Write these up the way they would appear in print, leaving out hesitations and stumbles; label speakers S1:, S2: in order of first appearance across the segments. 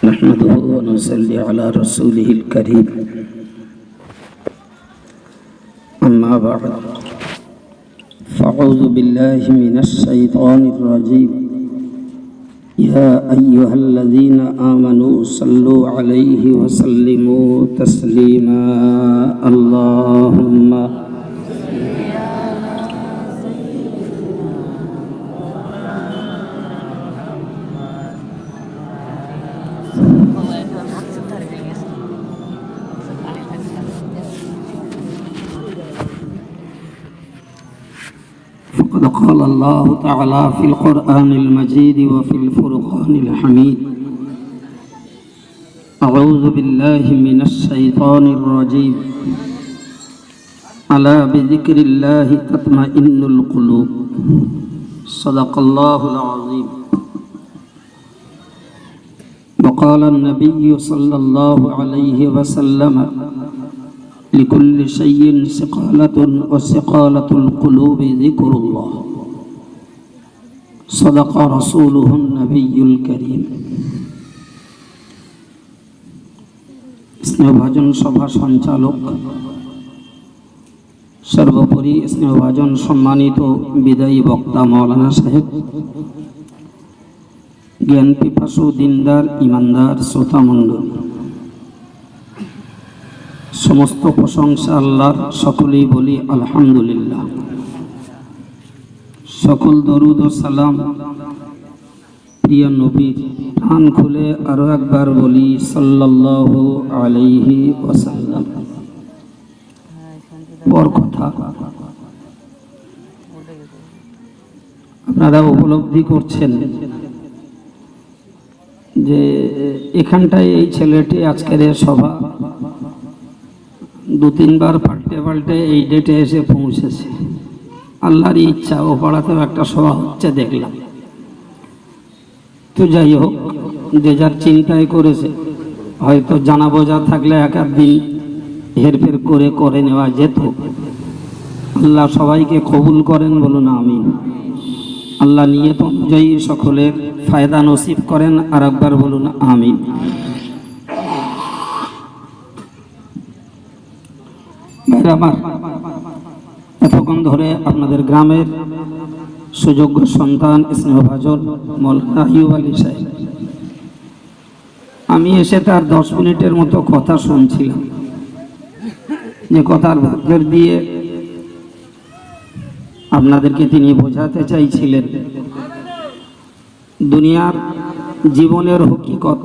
S1: نحمده ونصلي على رسوله الكريم أما بعد فأعوذ بالله من الشيطان الرجيم يا أيها الذين آمنوا صلوا عليه وسلموا تسليما اللهم فقد قال الله تعالى في القرآن المجيد وفي الفرقان الحميد أعوذ بالله من الشيطان الرجيم ألا بذكر الله تطمئن القلوب صدق الله العظيم وقال النبي صلى الله عليه وسلم لكل شيء سقالة وسقالة القلوب ذكر الله صدق رسوله النبي الكريم স্নেহভাজন সভা সঞ্চালক সর্বোপরি স্নেহভাজন সম্মানিত বিদায়ী বক্তা মাওলানা সাহেব জ্ঞান পিপাসু দিনদার ইমানদার শ্রোতা মণ্ডল সমস্ত প্রশংসা আল্লাহর সকলেই বলি আলহামদুলিল্লাহ সকল দরুদ ও সালাম প্রিয় নবীর প্রাণ খুলে আরো একবার বলি সাল্লাল্লাহু আলাইহি ওয়াসাল্লাম বড় কথা আপনারা উপলব্ধি করছেন যে এখানটায় এই ছেলেটি আজকের সভা দু তিনবার পাল্টে এই ডেটে এসে পৌঁছেছে আল্লাহরই ইচ্ছা ও পাড়াতেও একটা সভা হচ্ছে দেখলাম তো যাই হোক যে যার চিন্তায় করেছে হয়তো জানা বোঝা থাকলে এক দিন হেরফের করে নেওয়া যেত আল্লাহ সবাইকে কবুল করেন বলুন আমিন আল্লাহ নিয়ত অনুযায়ী সকলের ফায়দা নসিব করেন আর একবার বলুন আমিন আমার এতক্ষণ ধরে আপনাদের গ্রামের সুযোগ্য সন্তান স্নেহভাজন মাওলানা আইয়ুব আলী সাহেব আমি এসে তার 10 মিনিটের মতো কথা শুনছিলাম যে কথার ভাগের দিয়ে আপনাদেরকে তিনি বোঝাতে চাইছিলেন দুনিয়ার জীবনের হকিকত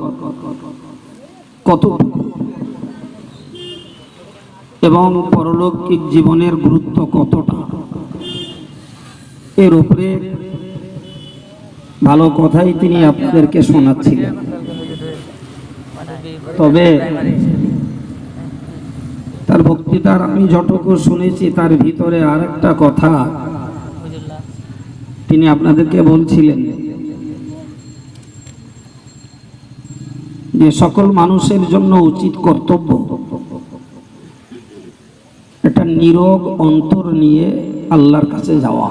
S1: কত এবং পরলৌকিক জীবনের গুরুত্ব কতটা এর উপরে ভালো কথাই তিনি আপনাদেরকে শোনাচ্ছিলেন তবে তার বক্তৃতার আমি যতটুকু শুনেছি তার ভিতরে আরেকটা কথা তিনি আপনাদেরকে বলছিলেন যে সকল মানুষের জন্য উচিত কর্তব্য একটা নীরব অন্তর নিয়ে আল্লাহর কাছে যাওয়া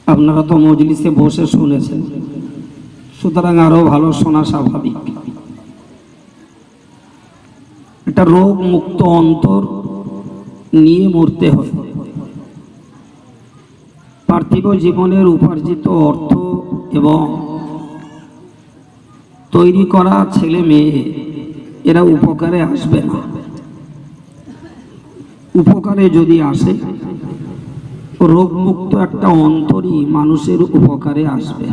S1: আপনারা তো মজলিসে বসে শুনেছেন সুতরাং আরো ভালো শোনা স্বাভাবিক একটা রোগ মুক্ত অন্তর নিয়ে মরতে হয় পার্থিব জীবনের উপার্জিত অর্থ এবং তৈরি করা ছেলে মেয়ে এরা উপকারে আসবে না উপকারে যদি আসে রোগমুক্ত একটা অন্তরই মানুষের উপকারে আসবে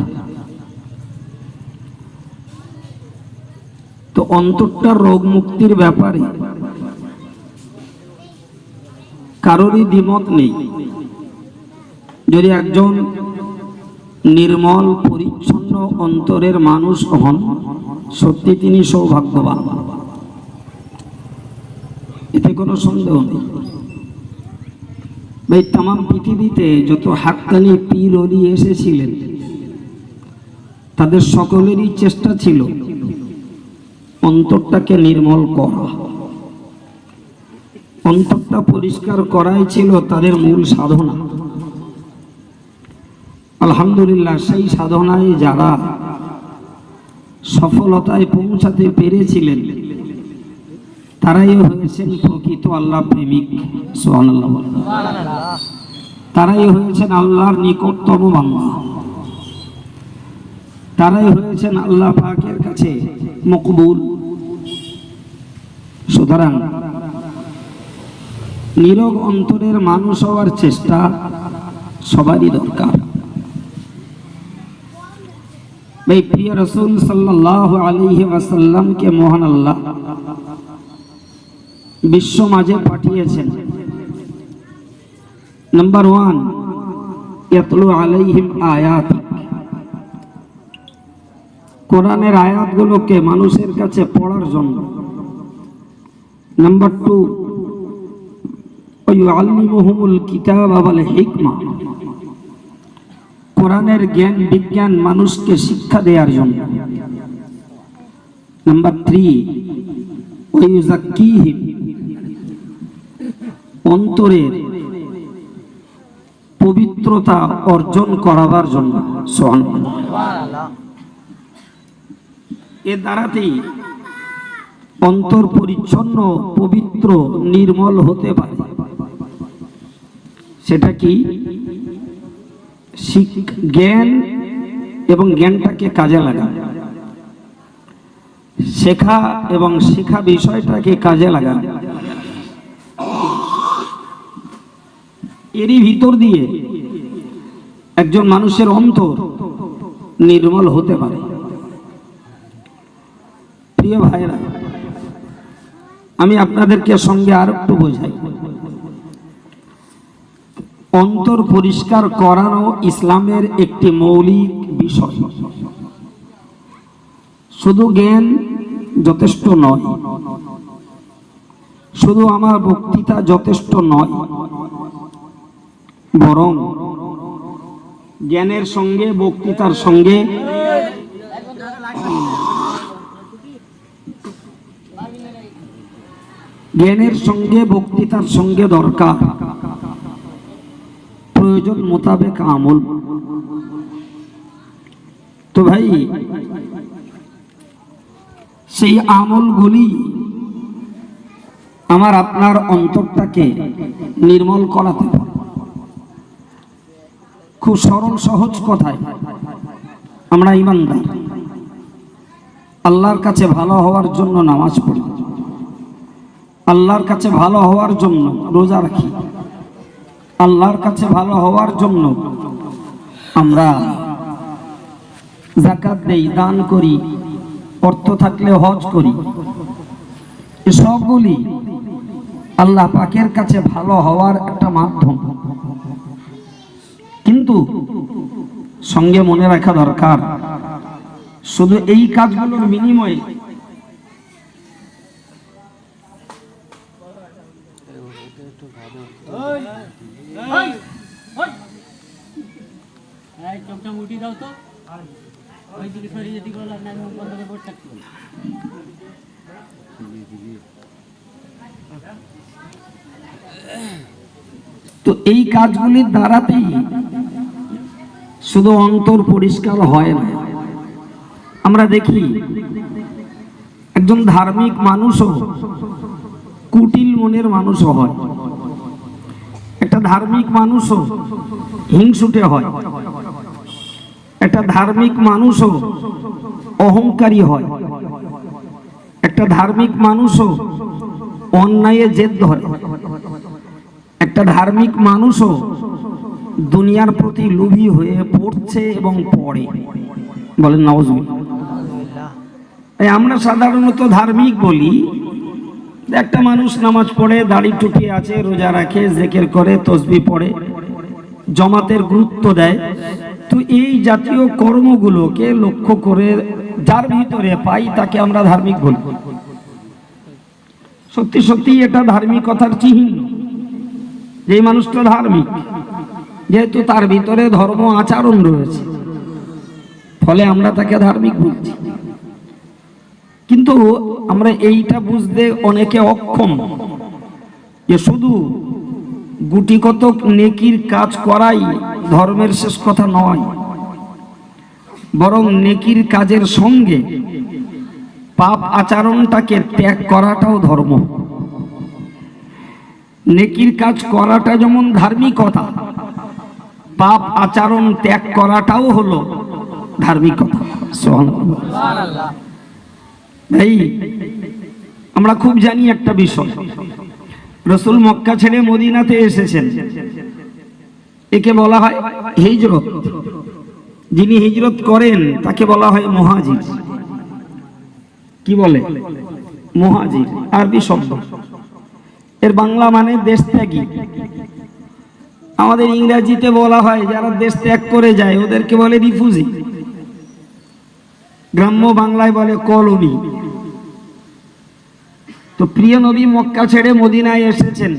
S1: তো অন্তরটার রোগ মুক্তির ব্যাপারে কারোরই দ্বিমত নেই যদি একজন নির্মল পরিচ্ছন্ন অন্তরের মানুষ হন সত্যি তিনি সৌভাগ্যবান এতে কোনো সন্দেহ নেই ভাই তাম পৃথিবীতে যত হাক্কানি পীর ওলি এসেছিলেন তাদের সকলেরই চেষ্টা ছিল অন্তরটাকে নির্মল করা অন্তরটা পরিষ্কার করাই ছিল তাদের মূল সাধনা আলহামদুলিল্লাহ সেই সাধনায় যারা সফলতায় পৌঁছাতে পেরেছিলেন, তারাই হয়েছেন প্রকৃত আল্লাহ প্রেমিক। সুবহানাল্লাহ। তারাই হয়েছেন আল্লাহর নিকটতম বান্দা, তারাই হয়েছেন আল্লাহ পাকের কাছে মকবুল। সুতরাং নীরব অন্তরের মানুষ হওয়ার চেষ্টা সবারই দরকার। ভাই, প্রিয় রাসূল সাল্লাল্লাহু আলাইহি ওয়াসাল্লামকে মহান আল্লাহ বিশ্ব মাঝে পাঠিয়েছেন। নাম্বার 1, ইয়াতলু আলাইহিম আয়াতিক, কোরআনের আয়াতগুলোকে মানুষের কাছে পড়ার জন্য। নাম্বার 2, ওয়ায়ুআল্লিমুহুমুল কিতাবা ওয়াল হিকমা, কোরআনের জ্ঞান বিজ্ঞান মানুষকে শিক্ষা দেওয়ার জন্য। নাম্বার 3, ওয়ায়ুযাক্কিহিম, অন্তরের পবিত্রতা অর্জন করাবার জন্য। সুবহানাল্লাহ। এর দ্বারাতেই অন্তর পরিচ্ছন্ন, পবিত্র, নির্মল হতে পারে। সেটা কি? জ্ঞান এবং জ্ঞানটাকে কাজে লাগা, শেখা এবং শেখা বিষয়টাকে কাজে লাগা। এরই ভিতর দিয়ে একজন মানুষের অন্তর নির্মল হতে পারে। প্রিয় ভাইরা, আমি আপনাদেরকে সঙ্গে আর একটু বোঝাই। অন্তর পরিষ্কার করানো ইসলামের একটি মৌলিক বিষয়। শুধু জ্ঞান যথেষ্ট নয়, শুধু আমার বক্তৃতা যথেষ্ট নয়, বরং জ্ঞানের সঙ্গে বক্তৃতার সঙ্গে বক্তৃতার সঙ্গে দরকার প্রয়োজন মোতাবেক আমল। তো ভাই, সেই আমলগুলি আমার আপনার অন্তরটাকে নির্মল করাতে পারে। খুব সরল সহজ কথায়, আমরা ঈমানদার, আল্লাহর কাছে ভালো হওয়ার জন্য নামাজ পড়ি, আল্লাহর কাছে ভালো হওয়ার জন্য রোজা রাখি, আল্লাহর কাছে ভালো হওয়ার জন্য আমরা যাকাত দেই, দান করি, অর্থ থাকলে হজ করি। সবগুলি আল্লাহ পাকের কাছে ভালো হওয়ার একটা মাধ্যম। কিন্তু সঙ্গে মনে রাখা দরকার, শুধু এই কাজগুলোর বিনিময়ে তো এই কাজগুলির দ্বারাতেই শুধু অন্তর পরিষ্কার হয় না। আমরা দেখি একজন ধার্মিক মানুষও কুটিল মনের মানুষও হয়, একটা ধার্মিক মানুষও হিংসুটে হয়, একটা ধার্মিক মানুষও অহংকারী হয়, একটা ধার্মিক মানুষও অন্যায়ে জেদ ধরে, একটা ধার্মিক মানুষও দুনিয়ার প্রতি লোভী হয়ে পড়ছে এবং পড়ে। বলেন নাউজুবিল্লাহ। আমরা সাধারণত ধার্মিক বলি, একটা মানুষ নামাজ পড়ে, দাড়ি টুপি আছে, রোজা রাখে, জিকির করে, তাসবিহ পড়ে, জামাতের গুরুত্ব দেয়। তো এই জাতীয় কর্মগুলোকে লক্ষ্য করে যার ভিতরে পাই তাকে আমরা ধার্মিক বলি। সত্যি সত্যি এটা ধার্মিকতার চিহ্ন, যে মানুষটা ধার্মিক, যেহেতু তার ভিতরে ধর্ম আচরণ রয়েছে, ফলে আমরা তাকে ধার্মিক বলছি। কিন্তু আমরা এইটা বুঝতে অনেকে অক্ষম যে শুধু গুটিকতক নেকির কাজ করাই ধর্মের শেষ কথা নয়। বরং নেকির কাজের সঙ্গে পাপ আচরণটাকে ত্যাগ করাটাও ধর্ম। নেকির কাজ করাটা যেমন ধার্মিকতা, পাপ আচরণ ত্যাগ করাটাও হলো ধার্মিকতা। সুবহানাল্লাহ। ভাই, আমরা খুব জানি একটা বিষয়, রাসূল মক্কা ছেড়ে মদিনাতে এসেছেন, একে বলা হয় হিজরত। যিনি হিজরত করেন তাকে বলা হয় মুহাজির। কি বলে? মুহাজির, আরবি শব্দ, এর বাংলা মানে দেশত্যাগী। আমাদের ইংরেজিতে বলা হয় যারা দেশ ত্যাগ করে যায় ওদেরকে বলে রিফিউজি, গ্রাম্য বাংলায় বলে কলোনি। তো প্রিয় নবী মক্কা ছেড়ে মদিনায় এসেছেন,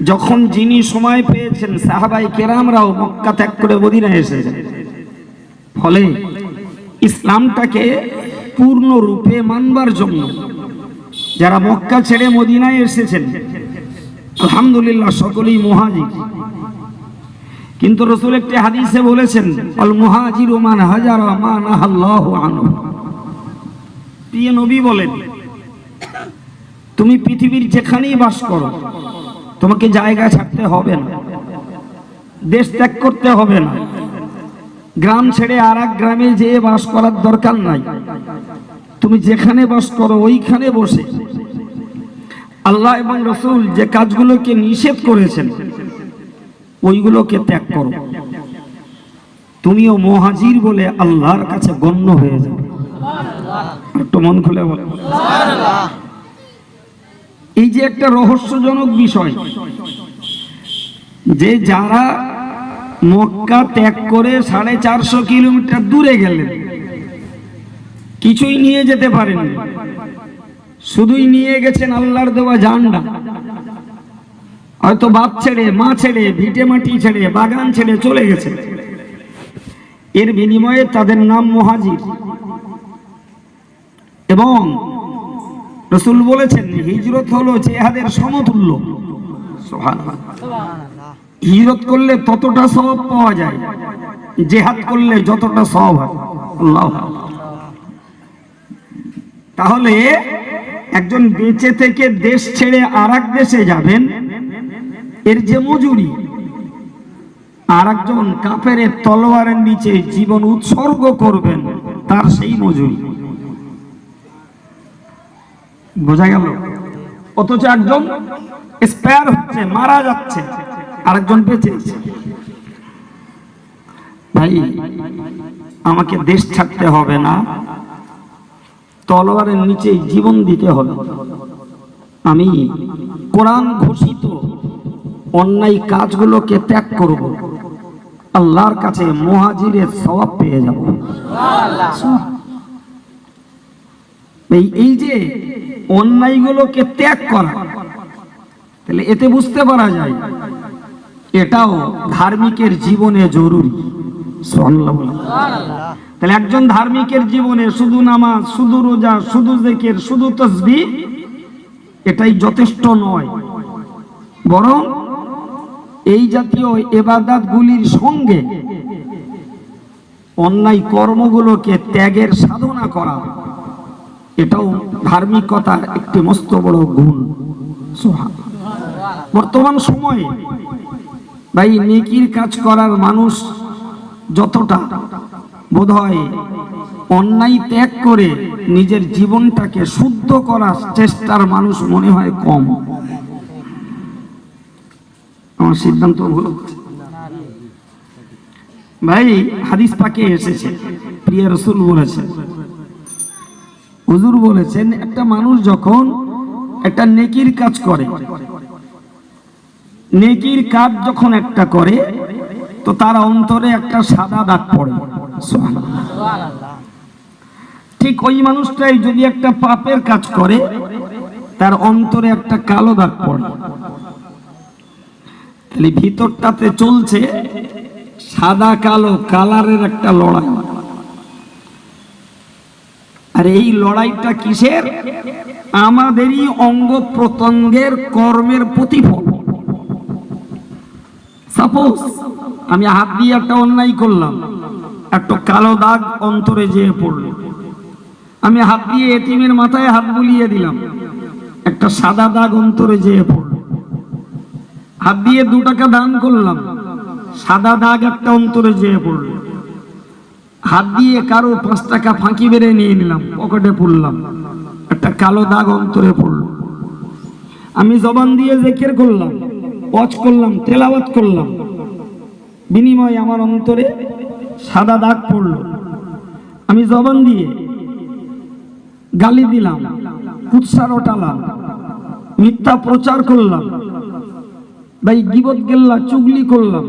S1: যখন যিনি সময় পেয়েছেন সাহাবায়ে কেরামরাও মক্কা ত্যাগ করে মদিনায় এসেছেন। ফলে ইসলামটাকে পূর্ণ রূপে মানবার জন্য যারা মক্কা ছেড়ে মদিনায় এসেছেন, আলহামদুলিল্লাহ সকলেই মুহাজির। কিন্তু রাসূল একটি হাদিসে বলেছেন, আল মুহাজিরু মান হাজারা মা নাহাল্লাহু আনহু। প্রিয় নবী বলেন, তুমি পৃথিবীর যেখানেই বাস করো তোমাকে জায়গা ছাড়তে হবে না, দেশ ত্যাগ করতে হবে না, গ্রাম ছেড়ে আর এক গ্রামে যেয়ে বাস করার দরকার নাই। তুমি যেখানে বাস করো ওইখানে বসে আল্লাহ এবং রাসূল যে কাজগুলোকে নিষেধ করেছেন ওইগুলোকে ত্যাগ করো, তুমিও মুহাজির বলে আল্লাহর কাছে গণ্য হয়ে যাবে। একটু মন খুলে বলো সুবহানাল্লাহ। এই যে একটা রহস্যজনক বিষয় যে যারা মক্কা ত্যাগ করে 450 কিলোমিটার দূরে গেলেন, কিছুই নিয়ে যেতে পারেননি, শুধুই নিয়ে গেছেন আল্লাহর দেওয়া জানডা। হয়তো বাপ ছেড়ে, মা ছেড়ে, ভিটে মাটি ছেড়ে, বাগান ছেড়ে চলে গেছে। এর বিনিময়ে তাদের নাম মুহাজির। এবং রাসূল বলেছেন হিজরত হলো জিহাদের সমতুল্য। সুবহানাল্লাহ। হিজরত করলে ততটা সওয়াব পাওয়া যায় জিহাদ করলে যতটা সওয়াব হয়। আল্লাহু আকবার। তাহলে একজন বেঁচে থেকে দেশ ছেড়ে আরেক দেশে যাবেন, এর যে মজুরি, আর একজন কাফেরের তলোয়ারের নিচে জীবন উৎসর্গ করবেন তার সেই মজুরি। বোঝা গেল? অথচ একজন স্পেয়ার হচ্ছে, মারা যাচ্ছে, আরেকজন বেঁচে আছে। ভাই, আমাকে দেশ ছাড়তে হবে না, তলোয়ারের নিচে জীবন দিতে হবে। আমি কোরআন ঘোষিত অন্যায় কাজগুলোকে ত্যাগ করব, আল্লাহর কাছে মুহাজিরের সওয়াব পেয়ে যাব। এই যে অন্যায়গুলোকে ত্যাগ করা, তাহলে এতে বুঝতে পারা যায় এটাও ধার্মিকের জীবনে জরুরি। সুবহানাল্লাহ। তাহলে একজন ধার্মিকের জীবনে শুধু নামাজ, শুধু রোজা, শুধু জিকির, শুধু তাসবিহ এটাই যথেষ্ট নয়, বরং এই জাতীয় ইবাদতগুলির সঙ্গে অন্যায় কর্মগুলোকে ত্যাগের সাধনা করা, এটাও ধার্মিকতার একটি মস্ত বড় গুণ। সুবহানাল্লাহ। বর্তমান সময়ে ভাই নেকির কাজ করার মানুষ যতটা, বোধহয় অন্যায় ত্যাগ করে নিজের জীবনটাকে শুদ্ধ করার চেষ্টার মানুষ মনে হয় কম। আমার সিদ্ধান্ত ভুল হচ্ছে ভাই। হাদিস পাকে এসেছে, প্রিয় রাসূল বলেছেন, হুজুর বলেছেন, একটা মানুষ যখন একটা নেকির কাজ করে, নেকির কাজ যখন একটা করে তো তার অন্তরে একটা সাদা দাগ পড়ে। সুবহানাল্লাহ। ঠিক ওই মানুষটাই যদি একটা পাপের কাজ করে তার অন্তরে একটা কালো দাগ পড়ে। তাহলে ভিতরটাতে চলছে সাদা কালো কালারের একটা লড়াই। আর এই লড়াইটা কিসের? আমাদেরই অঙ্গ প্রত্যঙ্গের কর্মের প্রতিফল। সাপোজ আমি হাত দিয়ে একটা অন্যায় করলাম, একটা কালো দাগ অন্তরে যেয়ে পড়লো। আমি হাত দিয়ে এতিমের মাথায় হাত বুলিয়ে দিলাম, একটা সাদা দাগ অন্তরে যেয়ে পড়লো। হাত দিয়ে 2 টাকা দান করলাম, সাদা দাগ একটা অন্তরে যেয়ে পড়লো। হাত দিয়ে কারো 5 টাকা ফাঁকি বেড়ে নিয়ে নিলাম, পকেটে পুরলাম, একটা কালো দাগ অন্তরে পড়লো। আমি জবান দিয়ে জিকির করলাম, ওয়াজ করলাম, তেলাওয়াত করলাম, বিনিময়ে আমার অন্তরে সাদা দাগ পড়লো। আমি জবান দিয়ে গালি দিলাম, কুৎসা রটালাম, মিথ্যা প্রচার করলাম, ভাই গীবত গেল্লা চুগলি করলাম,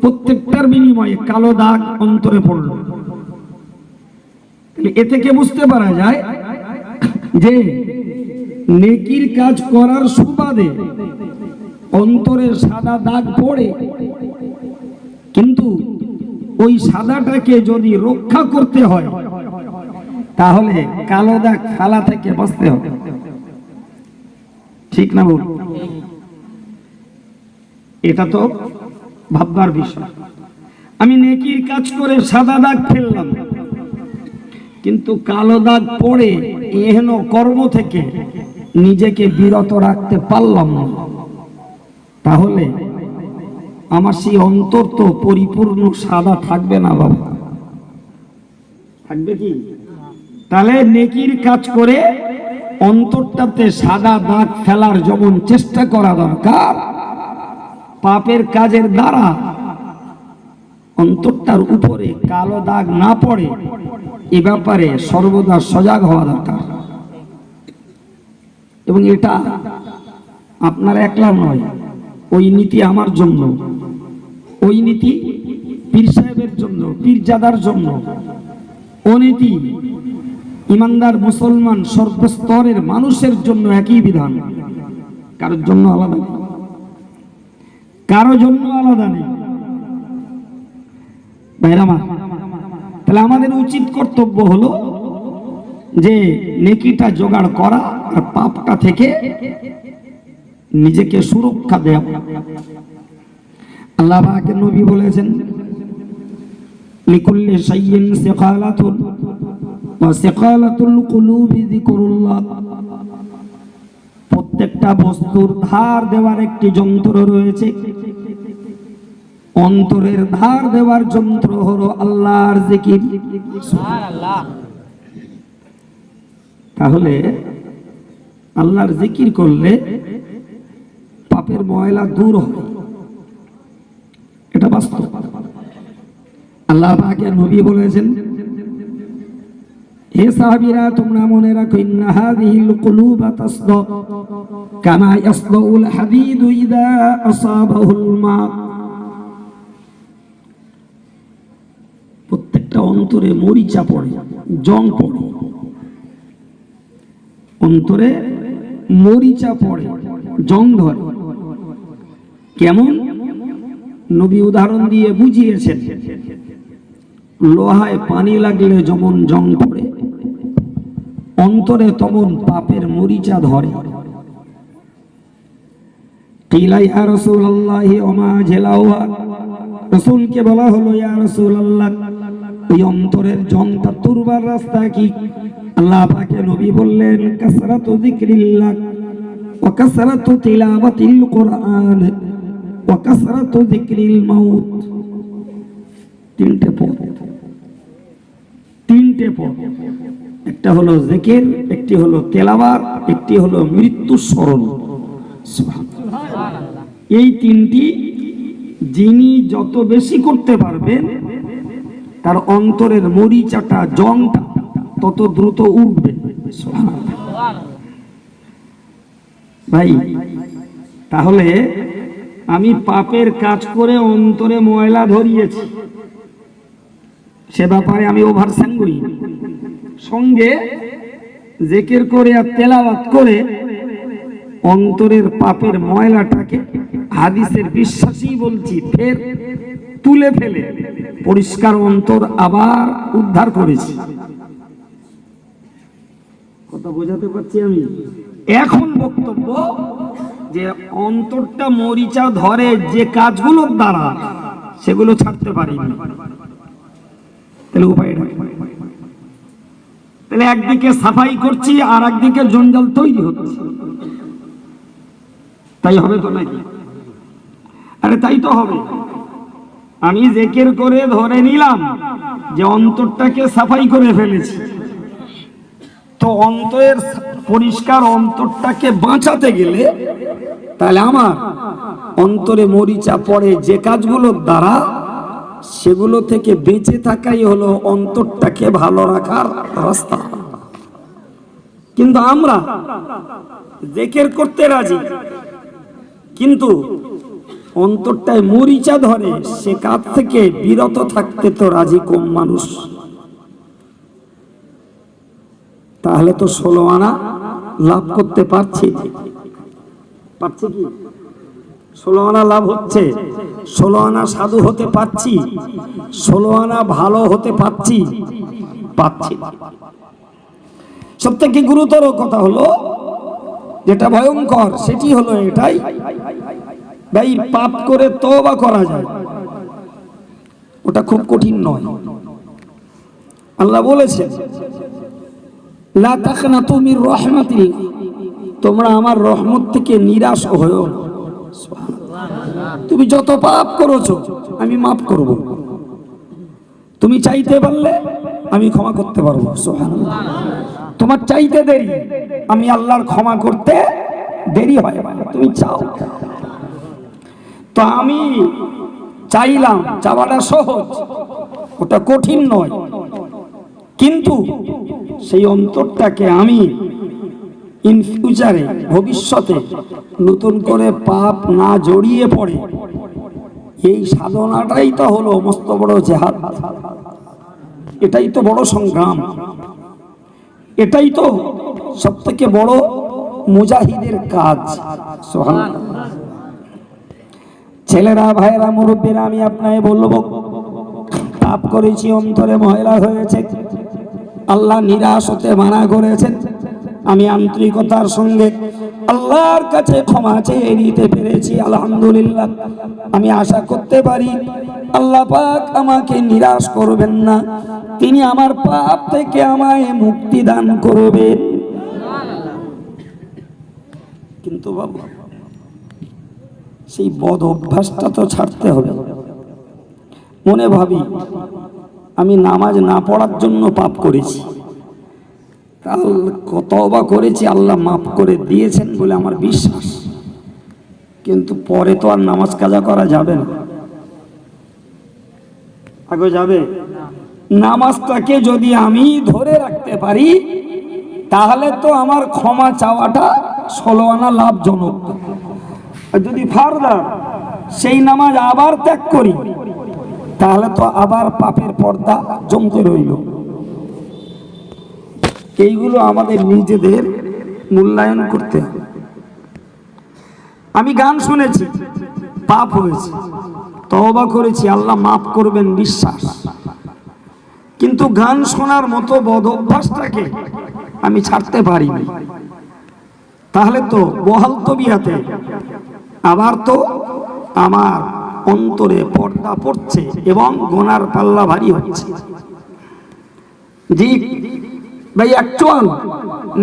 S1: প্রত্যেকটার বিনিময়ে কালো দাগ অন্তরে পড়লো। এ থেকে বুঝতে পারা যায় যে নেকির কাজ করার সুবাদে অন্তরে সাদা দাগ পড়ে, কিন্তু ওই সাদাটাকে যদি রক্ষা করতে হয় তাহলে কালো দাগ ফালা থেকে বাঁচতে হবে। ঠিক না বল? এটা তো ভাববার বিষয়। আমি নেকির কাজ করে সাদা দাগ ফেললাম, কিন্তু কালো দাগ পড়ে এহেন কর্ম থেকে নিজেকে বিরত রাখতে পারলাম না, তাহলে আমার সেই অন্তর তো পরিপূর্ণ সাদা থাকবে না বাবা। থাকবে কি? তাহলে নেকির কাজ করে অন্তরটাতে সাদা দাগ ফেলার যেমন চেষ্টা করা দরকার, পাপের কাজের দ্বারা অন্তরটার উপরে কালো দাগ না পড়ে এ ব্যাপারে সর্বদা সজাগ হওয়া দরকার। এবং এটা আপনার একলা নয়, ওই নীতি আমার জন্য, ওই নীতি পীর সাহেবের জন্য, পীরজাদার জন্য, ও নীতি ইমানদার মুসলমান সর্বস্তরের মানুষের জন্য একই বিধান, কারোর জন্য আলাদা নেই, কারোর জন্য আলাদা নেই। ভাইরামা, তাহলে আমাদের উচিত কর্তব্য হলো যে নেকিটা জোগাড় করা আর পাপটা থেকে নিজেকে সুরক্ষা দেওয়া। আল্লাহ পাকের নবী বলেছেন, লিকুল্লি শাইইন সিকালাতুন ওয়া সিকালাতুল কুলুবি যিকরুল্লাহ। প্রত্যেকটা বস্তুর ধার দেওয়ার একটি যন্ত্র রয়েছে, অন্তরের ধার দেওয়ার যন্ত্র হলো আল্লাহর জিকির। সুবহানাল্লাহ। তাহলে আল্লাহর জিকির করলে পাপের ময়লা দূর হয়, এটা বাস্তব। আল্লাহ পাকের নবী বলেছেন, হে সাহাবীরা তোমরা মনে রাখো, ইন্না হাযিহিল কুলুবা তাসদা কামা ইয়াসদাউল হাদীদু ইযা আসাবাহুল মা। প্রত্যেকটা অন্তরে মরিচা পড়ে, জং পড়ে, অন্তরে মরিচা পড়ে, জং ধরে। কেমন? নবী উদাহরণ দিয়ে বুঝিয়েছেন, লোহায় পানি লাগলে যেমন জং পড়ে, অন্তরে তেমন পাপের মরিচা ধরে। কিলা ইয়া রাসূলুল্লাহ ওয়া মা জালাওয়া। রাসূলকে বলা হলো, ইয়া রাসূলুল্লাহ, ওই অন্তরের জংটা তুরবার রাস্তা কি? আল্লাহ পাকে নবী বললেন, কাসরাতু যিকরিল্লাহ ওয়া কাসরাতু তিলাওয়াতিল কুরআন ওয়া কাসরাতু যিকরিল মাউত। তিনটে পথ, তিনটে পথ। একটা হলো জিকির, একটি হলো তেলাওয়াত, একটি হলো মৃত্যু স্মরণ। সুবহানাল্লাহ। এই তিনটি যিনি যত বেশি করতে পারবেন তার অন্তরের মরিচাটা, জংটা তত দ্রুত উঠবে। ভাই, তাহলে আমি পাপের কাজ করে অন্তরে ময়লা ধরিয়েছি, সে ব্যাপারে আমি ওভার স্যাঙ্গুই, সঙ্গে জিকির করে আর তেলাওয়াত করে অন্তরের পাপের ময়লাটাকে হাদিসের বিশ্বাসী বলছি ফের তুলে ফেলে পরিষ্কার অন্তর আবার উদ্ধার করেছি। কথা বোঝাতে পারছি আমি? এখন বক্তব্য যে অন্তরটা মরিচা ধরে যে কাজগুলোর দ্বারা, সেগুলো ছাড়তে পারিনি।
S2: তাহলে উপায়টা কি? তাহলে একদিকে সাফাই করছি আর একদিকে জঞ্জাল তৈরি হচ্ছে, তাই হবে তো নাকি? আরে তাই তো হবে। আমি জিকির করে ধরে নিলাম যে অন্তরটাকে সাফাই করে ফেলেছি, তো অন্তরের পরিষ্কার অন্তরটাকে বাঁচাতে গেলে তাহলে আমার অন্তরে মরিচা পড়ে যে কাজগুলোর দ্বারা, সেগুলো থেকে বেঁচে থাকাই হলো অন্তরটাকে ভালো রাখার রাস্তা। কিন্তু আমরা জিকির করতে রাজি, কিন্তু অন্তরটায় মরিচা ধরে সে কাজ থেকে বিরত থাকতে তো রাজি কম মানুষ। তাহলে তো 16 আনা লাভ করতে পারছি, পারছি কি? 16 আনা লাভ হচ্ছে, 16 আনা সাধু হতে পারছি, 16 আনা ভালো হতে পারছি, পাচ্ছি। সব থেকে গুরুতর কথা হলো, যেটা ভয়ঙ্কর সেটি হলো এটাই, ভাই পাপ করে তওবা করা যায়, ওটা খুব কঠিন নয়। আল্লাহ বলেছেন লা তাকনাতু মির রাহমাতিল্লাহ, তোমরা আমার রহমত থেকে নিরাশ হয়ো না। তুমি যত পাপ করেছো আমি মাফ করব, তুমি চাইতে পারলে আমি ক্ষমা করতে পারবো। সুবহানাল্লাহ। তোমার চাইতে দেরি, আমি আল্লাহর ক্ষমা করতে দেরি হয়, তুমি চাও। তো আমি চাইলাম, চাওয়াটা সহজ, ওটা কঠিন নয়, কিন্তু সেই অন্তরটাকে আমি ইন ফিউচারে, ভবিষ্যতে নতুন করে পাপ না জড়িয়ে পড়ে, এই সাধনাটাই তো হলো মস্ত বড় জিহাদ, এটাই তো বড় সংগ্রাম, এটাই তো সব থেকে বড় মুজাহিদের কাজ। সুবহানাল্লাহ। ছেলেরা, ভাইয়েরা, মুরব্বীরা, আমি আপনাকে বলবো, পাপ করেছি, অন্তরে ময়লা হয়েছে, আল্লাহ নিরাশ হতে মানা করেছেন। আমি আন্তরিকতার সঙ্গে আল্লাহর কাছে ক্ষমা চেয়ে নিতে পেরেছি, আলহামদুলিল্লাহ। আমি আশা করতে পারি আল্লাহ পাক আমাকে নিরাশ করবেন না, তিনি আমার পাপ থেকে আমায় মুক্তি দান করবেন। কিন্তু বাবু, সেই বদ অভ্যাসটা তো ছাড়তে হবে। মনে ভাবি আমি নামাজ না পড়ার জন্য পাপ করেছি, তওবা করেছি, আল্লাহ মাফ করে দিয়েছেন বলে আমার বিশ্বাস, কিন্তু পরে তো আর নামাজ কাজা করা যাবে না। আগে যাবে, নামাজটাকে যদি আমি ধরে রাখতে পারি তাহলে তো আমার ক্ষমা চাওয়াটা 16 আনা লাভজনক। আর যদি ফারদার সেই নামাজ আবার ত্যাগ করি তাহলে তো আবার পাপের পর্দা জমতে রইল। এইগুলো আমাদের নিজেদের মূল্যায়ন করতে হবে। আমি গান শুনেছি, পাপ হয়েছে, তওবা করেছি, আল্লাহ মাফ করবেন বিশ্বাস, কিন্তু গান শোনার মতো বদ অভ্যাসটাকে আমি ছাড়তে পারিনি। তাহলে তো বহাল তবিয়াতে আবার তো আমার অন্তরে পর্দা পড়ছে এবং গোনার পাল্লা ভারী হচ্ছে। জি ভাই, অ্যাকচুয়াল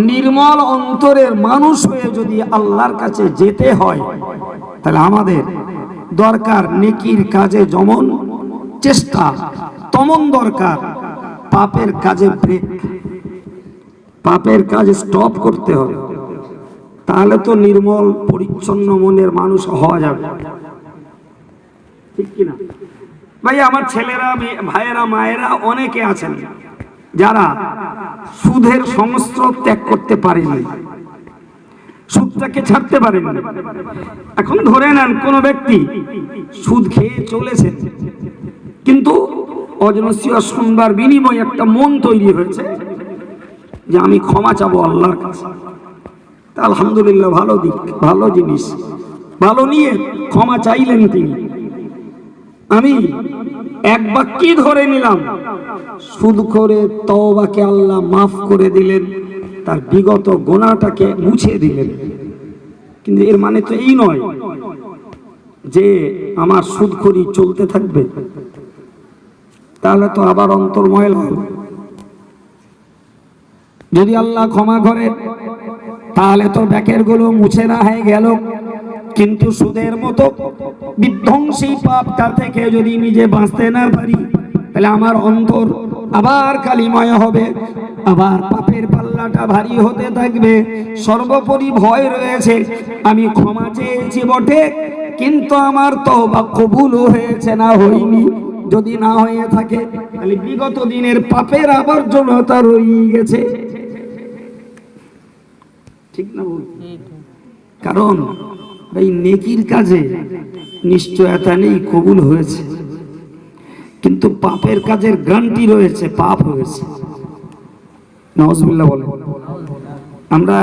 S2: নির্মল অন্তরের মানুষ হয়ে যদি আল্লাহর কাছে যেতে হয় তাহলে আমাদের দরকার নেকির কাজে যেমন চেষ্টা তেমন দরকার পাপের কাজে ব্রেক, পাপের কাজ স্টপ করতে হবে। তাহলে তো নির্মল পরিচ্ছন্ন মনের মানুষ হওয়া যাবে, ঠিক কিনা ভাই? আমার ছেলেরা, ভাইয়েরা, মায়েরা অনেকে আছেন যারা সুদের সংস্রব ত্যাগ করতে পারেনি, সুদটাকে ছাড়তে পারেনি। এখন ধরে নেন কোন ব্যক্তি সুদ খেয়ে চলেছে, কিন্তু অজনসিয়া শুনবার বিনিময়ে একটা মন তৈরি হয়েছে যে আমি ক্ষমা চাবো আল্লাহর কাছে। তা আলহামদুলিল্লাহ, ভালো দিক, ভালো জিনিস, ভালো নিয়ে ক্ষমা চাইলেন তিনি। আমি এক বাক্যই ধরে নিলাম, সুদ করে তওবাকে আল্লাহ মাফ করে দিলেন, তার বিগত গুনাহটাকে মুছে দিলেন। কিন্তু এর মানে তো এই নয় যে আমার সুদখোরি চলতে থাকবে। তাহলে তো আবার অন্তর ময়লা হবে। যদি আল্লাহ ক্ষমা করে তাহলে তো ব্যাকের গুলো মুছে না হয়ে গেল, কিন্তু সুদের মতো বিধ্বংসী পাপটা থেকে যদি নিজে বাঁচতে না পারি তাহলে আমার অন্তর আবার কালিময় হবে, আবার পাপের পাল্লাটা ভারী হতে থাকবে। সর্বোপরি ভয় রয়েছে, আমি ক্ষমা চেয়েছি বটে, কিন্তু আমার তওবা কবুল হয়েছে না হয়নি। যদি না হয়ে থাকে তাহলে বিগত দিনের পাপের আবর্জনতা রয়ে গেছে। ঠিক না বল? কারণ এই নেকির কাজে নিশ্চয়তা নেই কবুল হয়েছে, কিন্তু পাপের কাজের গ্যারান্টি রয়েছে পাপ হয়েছে। নাউজুবিল্লাহ বলে। আমরা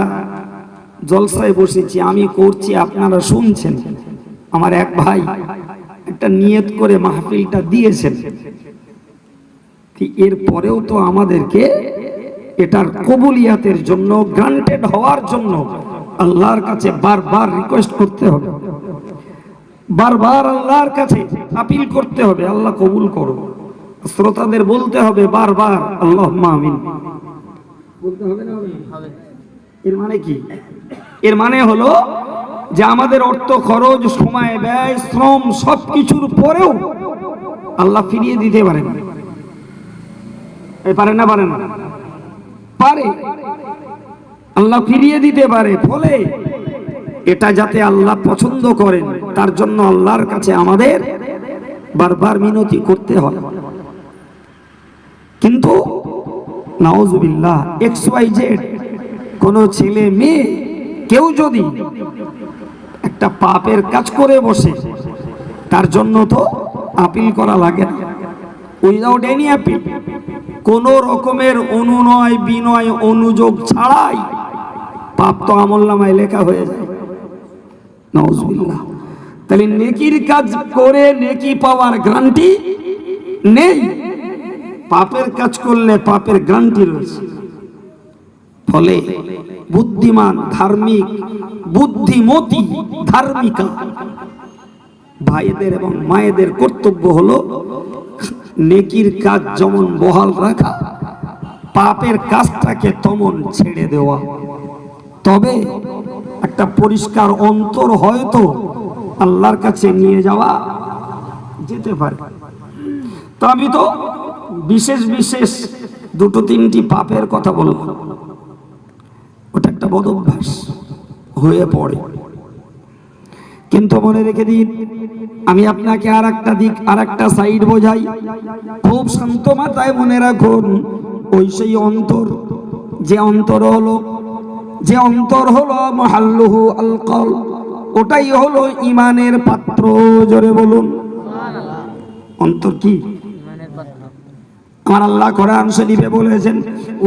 S2: জলসায় বসেছি, আমি করছি, আপনারা শুনছেন। আমার এক ভাই একটা নিয়ত করে মাহফিলটা দিয়েছেন, এর পরেও তো আমাদেরকে এটার কবুলিয়াতের জন্য, গ্রান্টেড হওয়ার জন্য আল্লাহর কাছে বারবার রিকোয়েস্ট করতে হবে, বারবার আল্লাহর কাছে আপিল করতে হবে, আল্লাহ কবুল করো। শ্রোতাদের বলতে হবে বারবার আল্লাহুম্মা আমিন। বলতে হবে না? এর মানে কি? এর মানে হলো যে আমাদের অর্থ খরচ, সময়, ব্যয়, শ্রম সবকিছুর পরেও আল্লাহ ফিরিয়ে দিতে পারেন। পারে না? পারে না? পারে। আল্লাহ ফিরিয়ে দিতে পারে। ফলে এটা যাতে আল্লাহ পছন্দ করেন তার জন্য আল্লাহর কাছে আমাদের বারবার মিনতি করতে হয়। কিন্তু নাউজুবিল্লাহ XYZ কোন ছেলে মেয়ে কেউ যদি একটা পাপের কাজ করে বসে, তার জন্য তো আপিল করা লাগে না। উইদাউট এনি আপিল, কোন রকমের অনুনয় বিনয় অনুযোগ ছাড়াই পাপ তো আমলনামায় লেখা হয়ে যায়। নাউজুবিল্লাহ। তাহলে নেকির কাজ করে নেকি পাওয়ার গ্যারান্টি নেই, পাপের কাজ করলে পাপের গ্যারান্টি রয়েছে। ফলে বুদ্ধিমান, ধার্মিক, বুদ্ধিমতী, ধার্মিকা ভাইদের এবং মায়েদের কর্তব্য হলো নেকির কাজ যেমন বহাল রাখা, পাপের কাজটাকে তেমন ছেড়ে দেওয়া। তবে একটা পরিষ্কার অন্তর হয়তো আল্লাহর কাছে নিয়ে যাওয়া যেতে পারে। তো আমি তো বিশেষ বিশেষ দুটো তিনটি পাপের কথা বললাম, ওটা একটা বদ অভ্যাস হয়ে পড়ে। কিন্তু মনে রেখে দিন, আমি আপনাকে আর একটা দিক, আর একটা সাইড বোঝাই। খুব শান্ত মাথায় মনে রাখুন, ওই সেই অন্তর, যে অন্তর হলো মাহাল্লুহু আল কলব, ওটাই হলো ইমানের পাত্র। জোরে বলুন অন্তর কি? আমার আল্লাহ কোরআন শরীফে বলেছেন,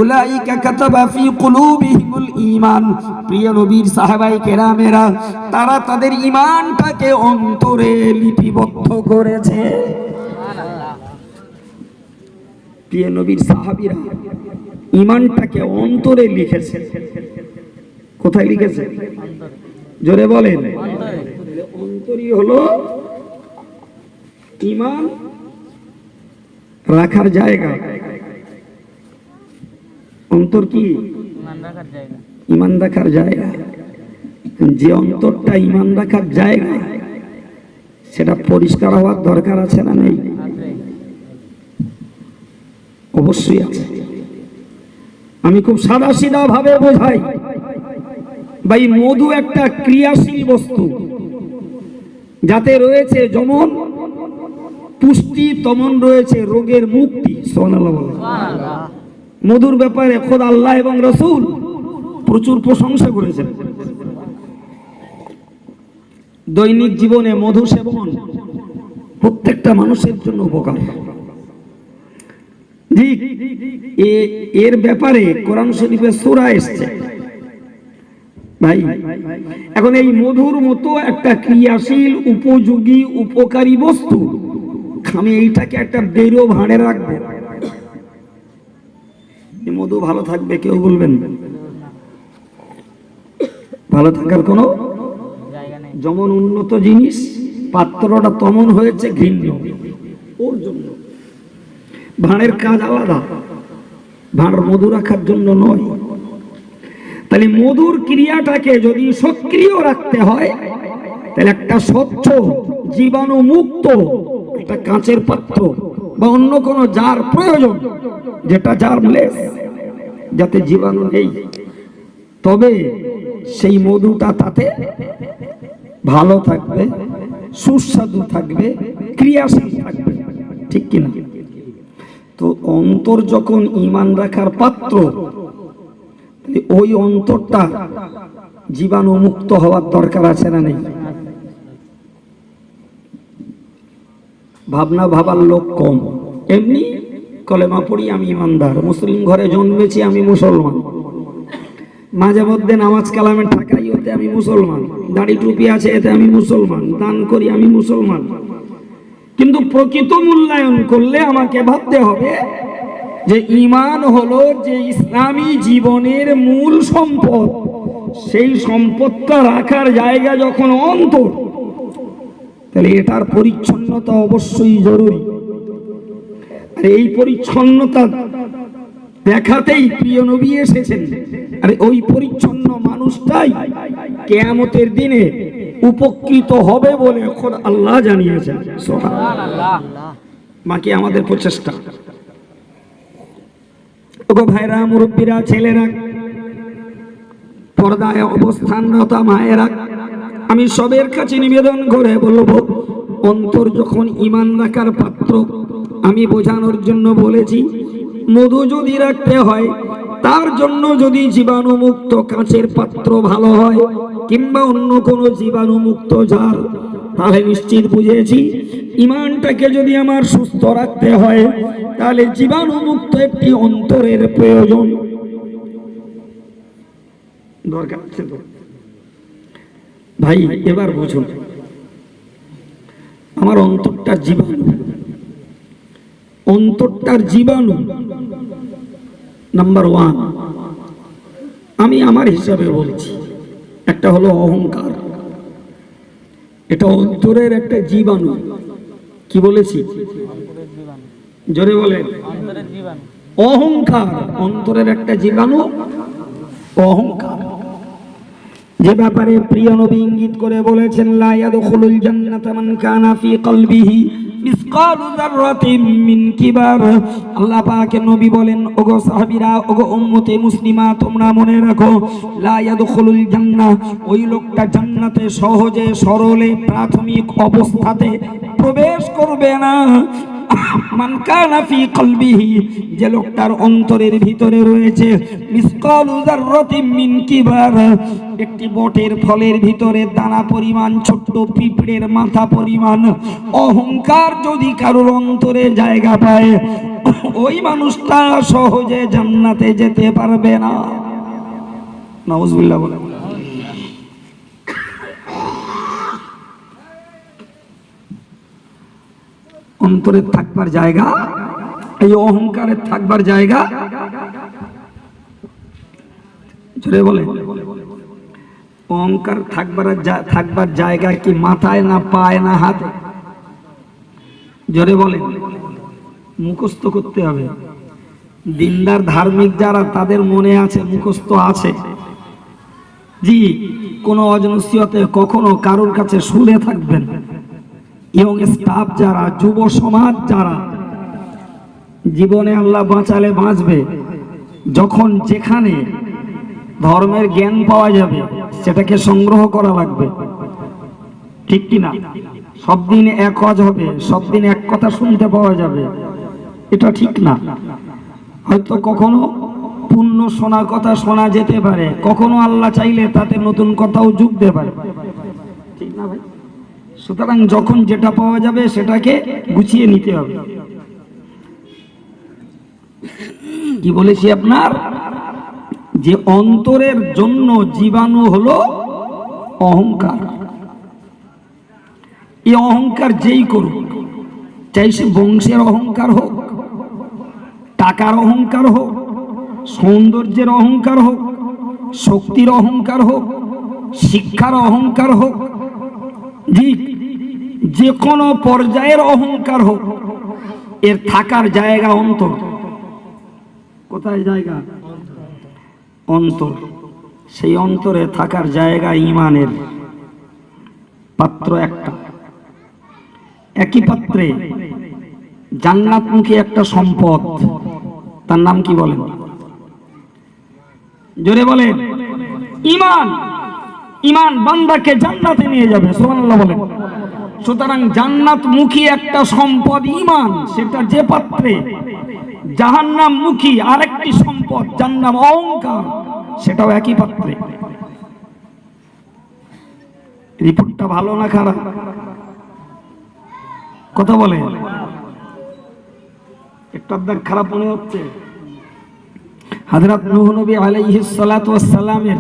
S2: উলাইকা কাতাবা ফি কুলুবিহিমুল ঈমান। প্রিয় নবীর সাহাবায়ে কেরামেরা তারা তাদের ঈমানটাকে অন্তরে লিপিবদ্ধ করেছে। প্রিয় নবীর সাহাবীরা ঈমানটাকে অন্তরে লিখেছে। কোথায় লিখেছে? জোরে বলেন। অন্তরই হলো ঈমান রাখার জায়গা। অন্তর কি? ঈমান রাখার জায়গা। যে অন্তরটা ঈমান রাখার জায়গা, সেটা পরিষ্কার হওয়ার দরকার আছে না নেই? অবশ্যই আছে। আমি খুব সাদাসিধা ভাবে বোঝাই ভাই, মধু একটা ক্রিয়াশীল বস্তু, যাতে রয়েছে যেমন পুষ্টি তেমন রয়েছে রোগের মুক্তি। সুবহানাল্লাহ বলেন। মধুর ব্যাপারে খোদ আল্লাহ এবং রাসূল প্রচুর প্রশংসা করেছেন। দৈনিক জীবনে মধু সেবন প্রত্যেকটা মানুষের জন্য উপকার। এর ব্যাপারে কোরআন শরীফে সূরা এসেছে ভাই। এখন এই মধুর মতো একটা ক্রিয়াশীল, উপযোগী, উপকারী বস্তু, আমি এইটাকে একটা বেরো ভাঁড়ে রাখবো, মধু ভালো থাকবে? কেউ বলবেন? ভালো থাকার কোনো যেমন উন্নত জিনিস, পাত্রটা তেমন হয়েছে ঘৃণ্য ওর জন্য। ভাঁড়ের কাজ আলাদা, ভাঁড় মধু রাখার জন্য নয়। তাহলে মধুর ক্রিয়াটাকে যদি সক্রিয় রাখতে হয়, তাহলে একটা স্বচ্ছ জীবাণু মুক্ত একটা কাঁচের পাত্র বা অন্য কোনো জার প্রয়োজন, যেটা জার্মলেস, যাতে জীবাণু নেই, তবে সেই মধুটা তাতে ভালো থাকবে, সুস্বাদু থাকবে, ক্রিয়াশীল থাকবে, ঠিক কিনা? তো অন্তর যখন ঈমান রাখার পাত্র, ওই অন্তরটা জীবাণু মুক্ত হওয়ার দরকার আছে না নেই? ভাবনা ভাবার লোক কম, এমনি কলেমা পড়ি আমি ইমানদার, মুসলিম ঘরে জন্মেছি আমি মুসলমান, মাঝে মধ্যে নামাজ কালামে ঠাকাই হতে আমি মুসলমান, দাড়ি টুপি আছে এতে আমি মুসলমান, দান করি আমি মুসলমান। কিন্তু প্রকৃত মূল্যায়ন করলে আমাকে ভাবতে হবে যে ঈমান হলো যে ইসলামী জীবনের মূল সম্পদ, সেই সম্পদটা রাখার জায়গা যখন অন্তর, তাহলে এটার পরিচ্ছন্নতা অবশ্যই জরুরি। আর এই পরিচ্ছন্নতা দেখাতেই প্রিয় নবী এসেছেন। আর ওই পরিচ্ছন্ন মানুষটাই কিয়ামতের দিনে উপকৃত হবে বলে খোদ আল্লাহ জানিয়েছেন। সুবহানাল্লাহ। বাকি আমাদের প্রচেষ্টা। ওগো ভাইরা, মুরব্বীরা, ছেলেরা, পর্দায় অবস্থানরত মায়েরা, আমি সবের কাছে নিবেদন করে বলবো, অন্তর যখন ঈমান রাখার পাত্র, আমি বোঝানোর জন্য বলেছি, মধু যদি রাখতে হয়, তার জন্য যদি জীবাণুমুক্ত কাঁচের পাত্র ভালো হয়, কিংবা অন্য কোনো জীবাণুমুক্ত জার, তাহলে নিশ্চিত বুঝেছি ঈমানটাকে যদি আমার সুস্থ রাখতে হয়, তাহলে জীবাণুমুক্ত একটি অন্তরের প্রয়োজন দরকার আছে। তো ভাই এবার বুঝুন, আমার অন্তরটার জীবাণু, অন্তরটার জীবাণু নাম্বার 1 আমি আমার হিসাবে বলছি, একটা হলো অহংকার। এটা অন্তরের একটা জীবাণু। কি বলেছি? জোরে বলেন। অহংকার অন্তরের একটা জীবাণু, অহংকার, যে ব্যাপারে প্রিয় নবী ইঙ্গিত করে বলেছেন, লা ইয়াদখুলুল জান্নাতা মান কানা ফি কলবিহি মিসকালু যাররাতিন মিন কিবার। আল্লাহ পাকের নবী বলেন, ওগো সাহাবীরা, ওগো উম্মতে মুসলিমা, তোমরা মনে রাখো, লা ইয়াদখুলুল জান্নাহ, ওই লোকটা জান্নাতে সহজে সরলে প্রাথমিক অবস্থাতে প্রবেশ করবে না। মান কানা ফি কলবিহি, যে লোকটার অন্তরের ভিতরে রয়েছে মিসকালু যাররাতিন মিন কিবার, একটি বটের ফলের ভিতরে দানা পরিমাণ, ছোট্ট পিঁপড়ের মাথা পরিমাণ অহংকার যদি কারোর অন্তরে জায়গা পায়, ওই মানুষটা সহজে জান্নাতে যেতে পারবে না। নাউজুবিল্লাহ বলে। অন্তরে থাকবার জায়গা, এই অহংকারের থাকবার জায়গা, জোরে বলে। অহংকার থাকবার জায়গা কি মাথায় না পায় না হাতে? জোরে বলে। মুখস্থ করতে হবে। দিনদার ধার্মিক যারা, তাদের মনে আছে, মুখস্থ আছে। জি, কোনো অজনসিয়তে কখনো কারোর কাছে শুনে থাকবেন। ইয়ং স্টাফ যারা, যুব সমাজ যারা, জীবনে আল্লাহ বাঁচালে বাঁচবে, যখন যেখানে ধর্মের জ্ঞান পাওয়া যাবে সেটাকে সংগ্রহ করা লাগবে, ঠিক কিনা? সব দিন এক কাজ হবে, সব দিন এক কথা শুনতে পাওয়া যাবে, এটা ঠিক না। হয়তো কখনো পূর্ণ শোনা কথা শোনা যেতে পারে, কখনো আল্লাহ চাইলে তাতে নতুন কথাও যুগতে পারে, ঠিক না ভাই? সুতরাং যখন যেটা পাওয়া যাবে সেটাকে গুছিয়ে নিতে হবে। কি বলেছি আপনার, যে অন্তরের জন্য জীবাণু হলো অহংকার। এই অহংকার যেই করুক, চাই সে বংশের অহংকার হোক, টাকার অহংকার হোক, সৌন্দর্যের অহংকার হোক, শক্তির অহংকার হোক, শিক্ষার অহংকার হোক, যে কোনো পর্যায়ের অহংকার হোক, এর থাকার জায়গা অন্তর। কোথায় জায়গা? অন্তর। সেই অন্তরে থাকার জায়গা ইমানের পাত্র একটা। একই পাত্রে জান্নাতমুখী একটা সম্পদ, তার নাম কি বলেন? জোরে বলেন। ঈমান। ঈমান বান্দাকে জান্নাতে নিয়ে যাবে, সুবহানাল্লাহ বলেন। সুতরাং জান্নাতমুখী একটা সম্পদ ঈমান, সেটা যে পাত্রে জাহান্নামমুখী আরেকটি সম্পদ যার নাম অহংকার, সেটাও একই পাত্রে। রিপোর্টটা ভালো না খারাপ? কথা বলে একটু আপনার খারাপ মনে হচ্ছে? হযরত নূহ নবী আলাইহিস সালাতু ওয়াস সালামের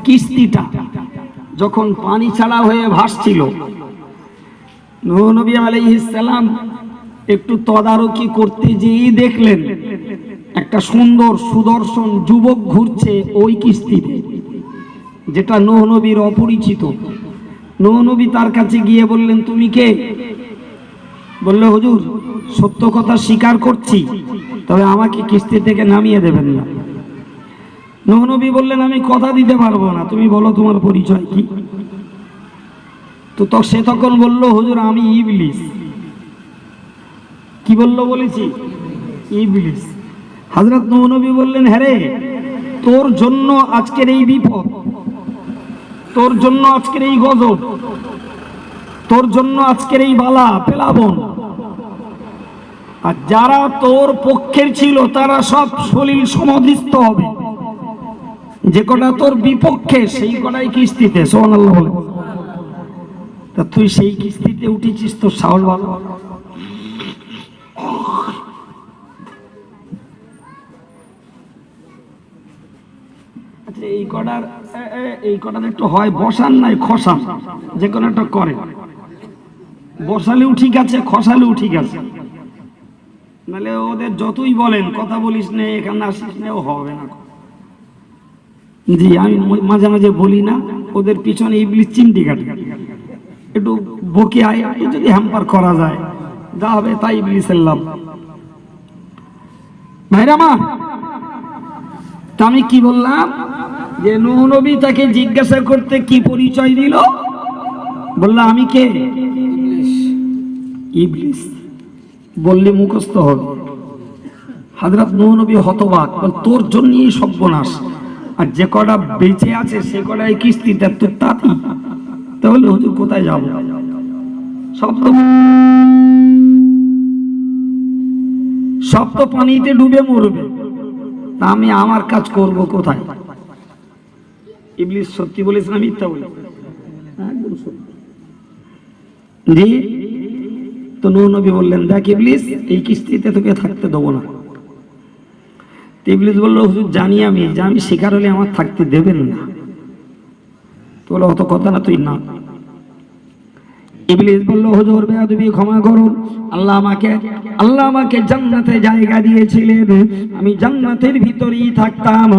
S2: কিস্তিটা যখন পানি ছাড়া হয়ে ভাসছিল, নূহ নবী আলাইহিস সালাম একটু তদারকি করতে যেই দেখলেন একটা সুন্দর সুদর্শন যুবক ঘুরছে ওই কিস্তিতে, যেটা নূহ নবীর অপরিচিত। নূহ নবী তার কাছে গিয়ে বললেন, তুমি কে? বলল, হুজুর সত্য কথা স্বীকার করছি, তবে আমাকে কিস্তি থেকে নামিয়ে দেবেন না। নূহ নবী বললেন, আমি কথা দিতে পারবো না, তুমি বলো তোমার পরিচয় কি? তো সে তখন বলল, হুজুর আমি ইবলিস। কি বললো বলেছি? ইবলিস। হযরত নূহ নবী বললেন, হ্যাঁ রে, তোর জন্য আজকের এই বিপদ, তোর জন্য আজকের এই গজব, তোর জন্য আজকের এই বালা পেলাবন। আর যারা তোর পক্ষের ছিল তারা সব সলিল সমাধিস্থ হবে, যে কটা তোর বিপক্ষে সেই কটাই কিস্তিতে। সুবহানাল্লাহ বলে। তা তুই সেই কিস্তিতে উঠেছিস, তোর সাহস ভালো। আচ্ছা, এই কটার একটু হয় বসান নাই খসান, যে কোনো একটা করে। বসালেও ঠিক আছে, খসালেও ঠিক আছে, নাহলে ওদের যতই বলেন কথা বলিস না, এখানে আসিস না, ও হবে না। জি, আমি মাঝে মাঝে বলি না, ওদের পিছনে ইবলিস চিমটি কাটে, একটু বকে আয়, যদি হ্যাম্পার করা যায়, যা হবে তাই ইবলিসের লাভ। ভাইরা আমার, তা আমি কি বললাম, যে নূহ নবী তাকে জিজ্ঞাসা করতে কি পরিচয় দিল? বলল, আমি কে? ইবলিস। বললে মুখস্থ হবে। হযরত নূহ নবী হতবাক, বল তোর জন্যই সর্বনাশ, আর যে কটা বেঁচে আছে সে কটাই কিস্তিতে, তোর তাতি। তাহলে হুজুর কোথায় যাব? সব তো পানিতে ডুবে মরবে, তা আমি আমার কাজ করব কোথায়? ইবলিস সত্যি বলেছে না মিথ্যা বলেছে? একদম সত্যি। জি। তো নূহ নবী বললেন, দেখ ইবলিস, এই কিস্তিতে তোকে থাকতে দেবো না। ইবলিস বলল, হুজুর জানি আমি, যে আমি শিকার হলে আমার থাকতে দেবেন না। তো বলল, অত কথা না, তুই না। ইবলিস বলল, হুজুর বেয়াদবি ক্ষমা করুন, আল্লাহ আমাকে জান্নাতে জায়গা দিয়েছিলেন, আমি জান্নাতের ভিতরেই থাকতাম,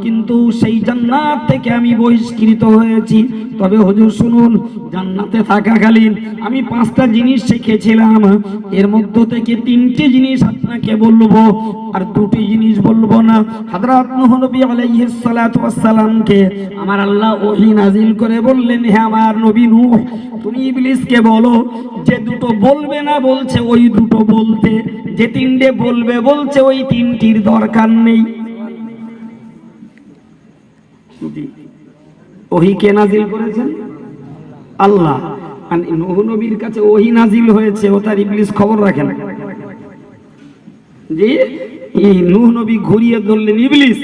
S2: কিন্তু সেই জান্নাত থেকে আমি বহিষ্কৃত হয়েছি। তবে হুজুর শুনুন, জান্নাতে থাকাকালীন আমি 5টা জিনিস শিখেছিলাম, এর মধ্য থেকে 3টি জিনিস আপনাকে বলবো, আর 2টি জিনিস বলবো না। হযরত নূহ নবী আলাইহিস সালাতু ওয়াস সালামকে আমার আল্লাহ ওহী নাজিল করে বললেন, হে আমার নবী নূহ, তুমি ইবলিসকে বলো যে 2টো বলবে না বলছে ওই 2টো বলতে, যে 3টে বলবে বলছে ওই 3টির দরকার নেই। ওহী কে নাজিল করেছেন? আল্লাহ। আর নূহ নবীর কাছে ওহী নাজিল হয়েছে, ও তার ইবলিস খবর রাখে না। জি, এই নূহ নবী ঘুরিয়ে ধরলেন, ইবলিস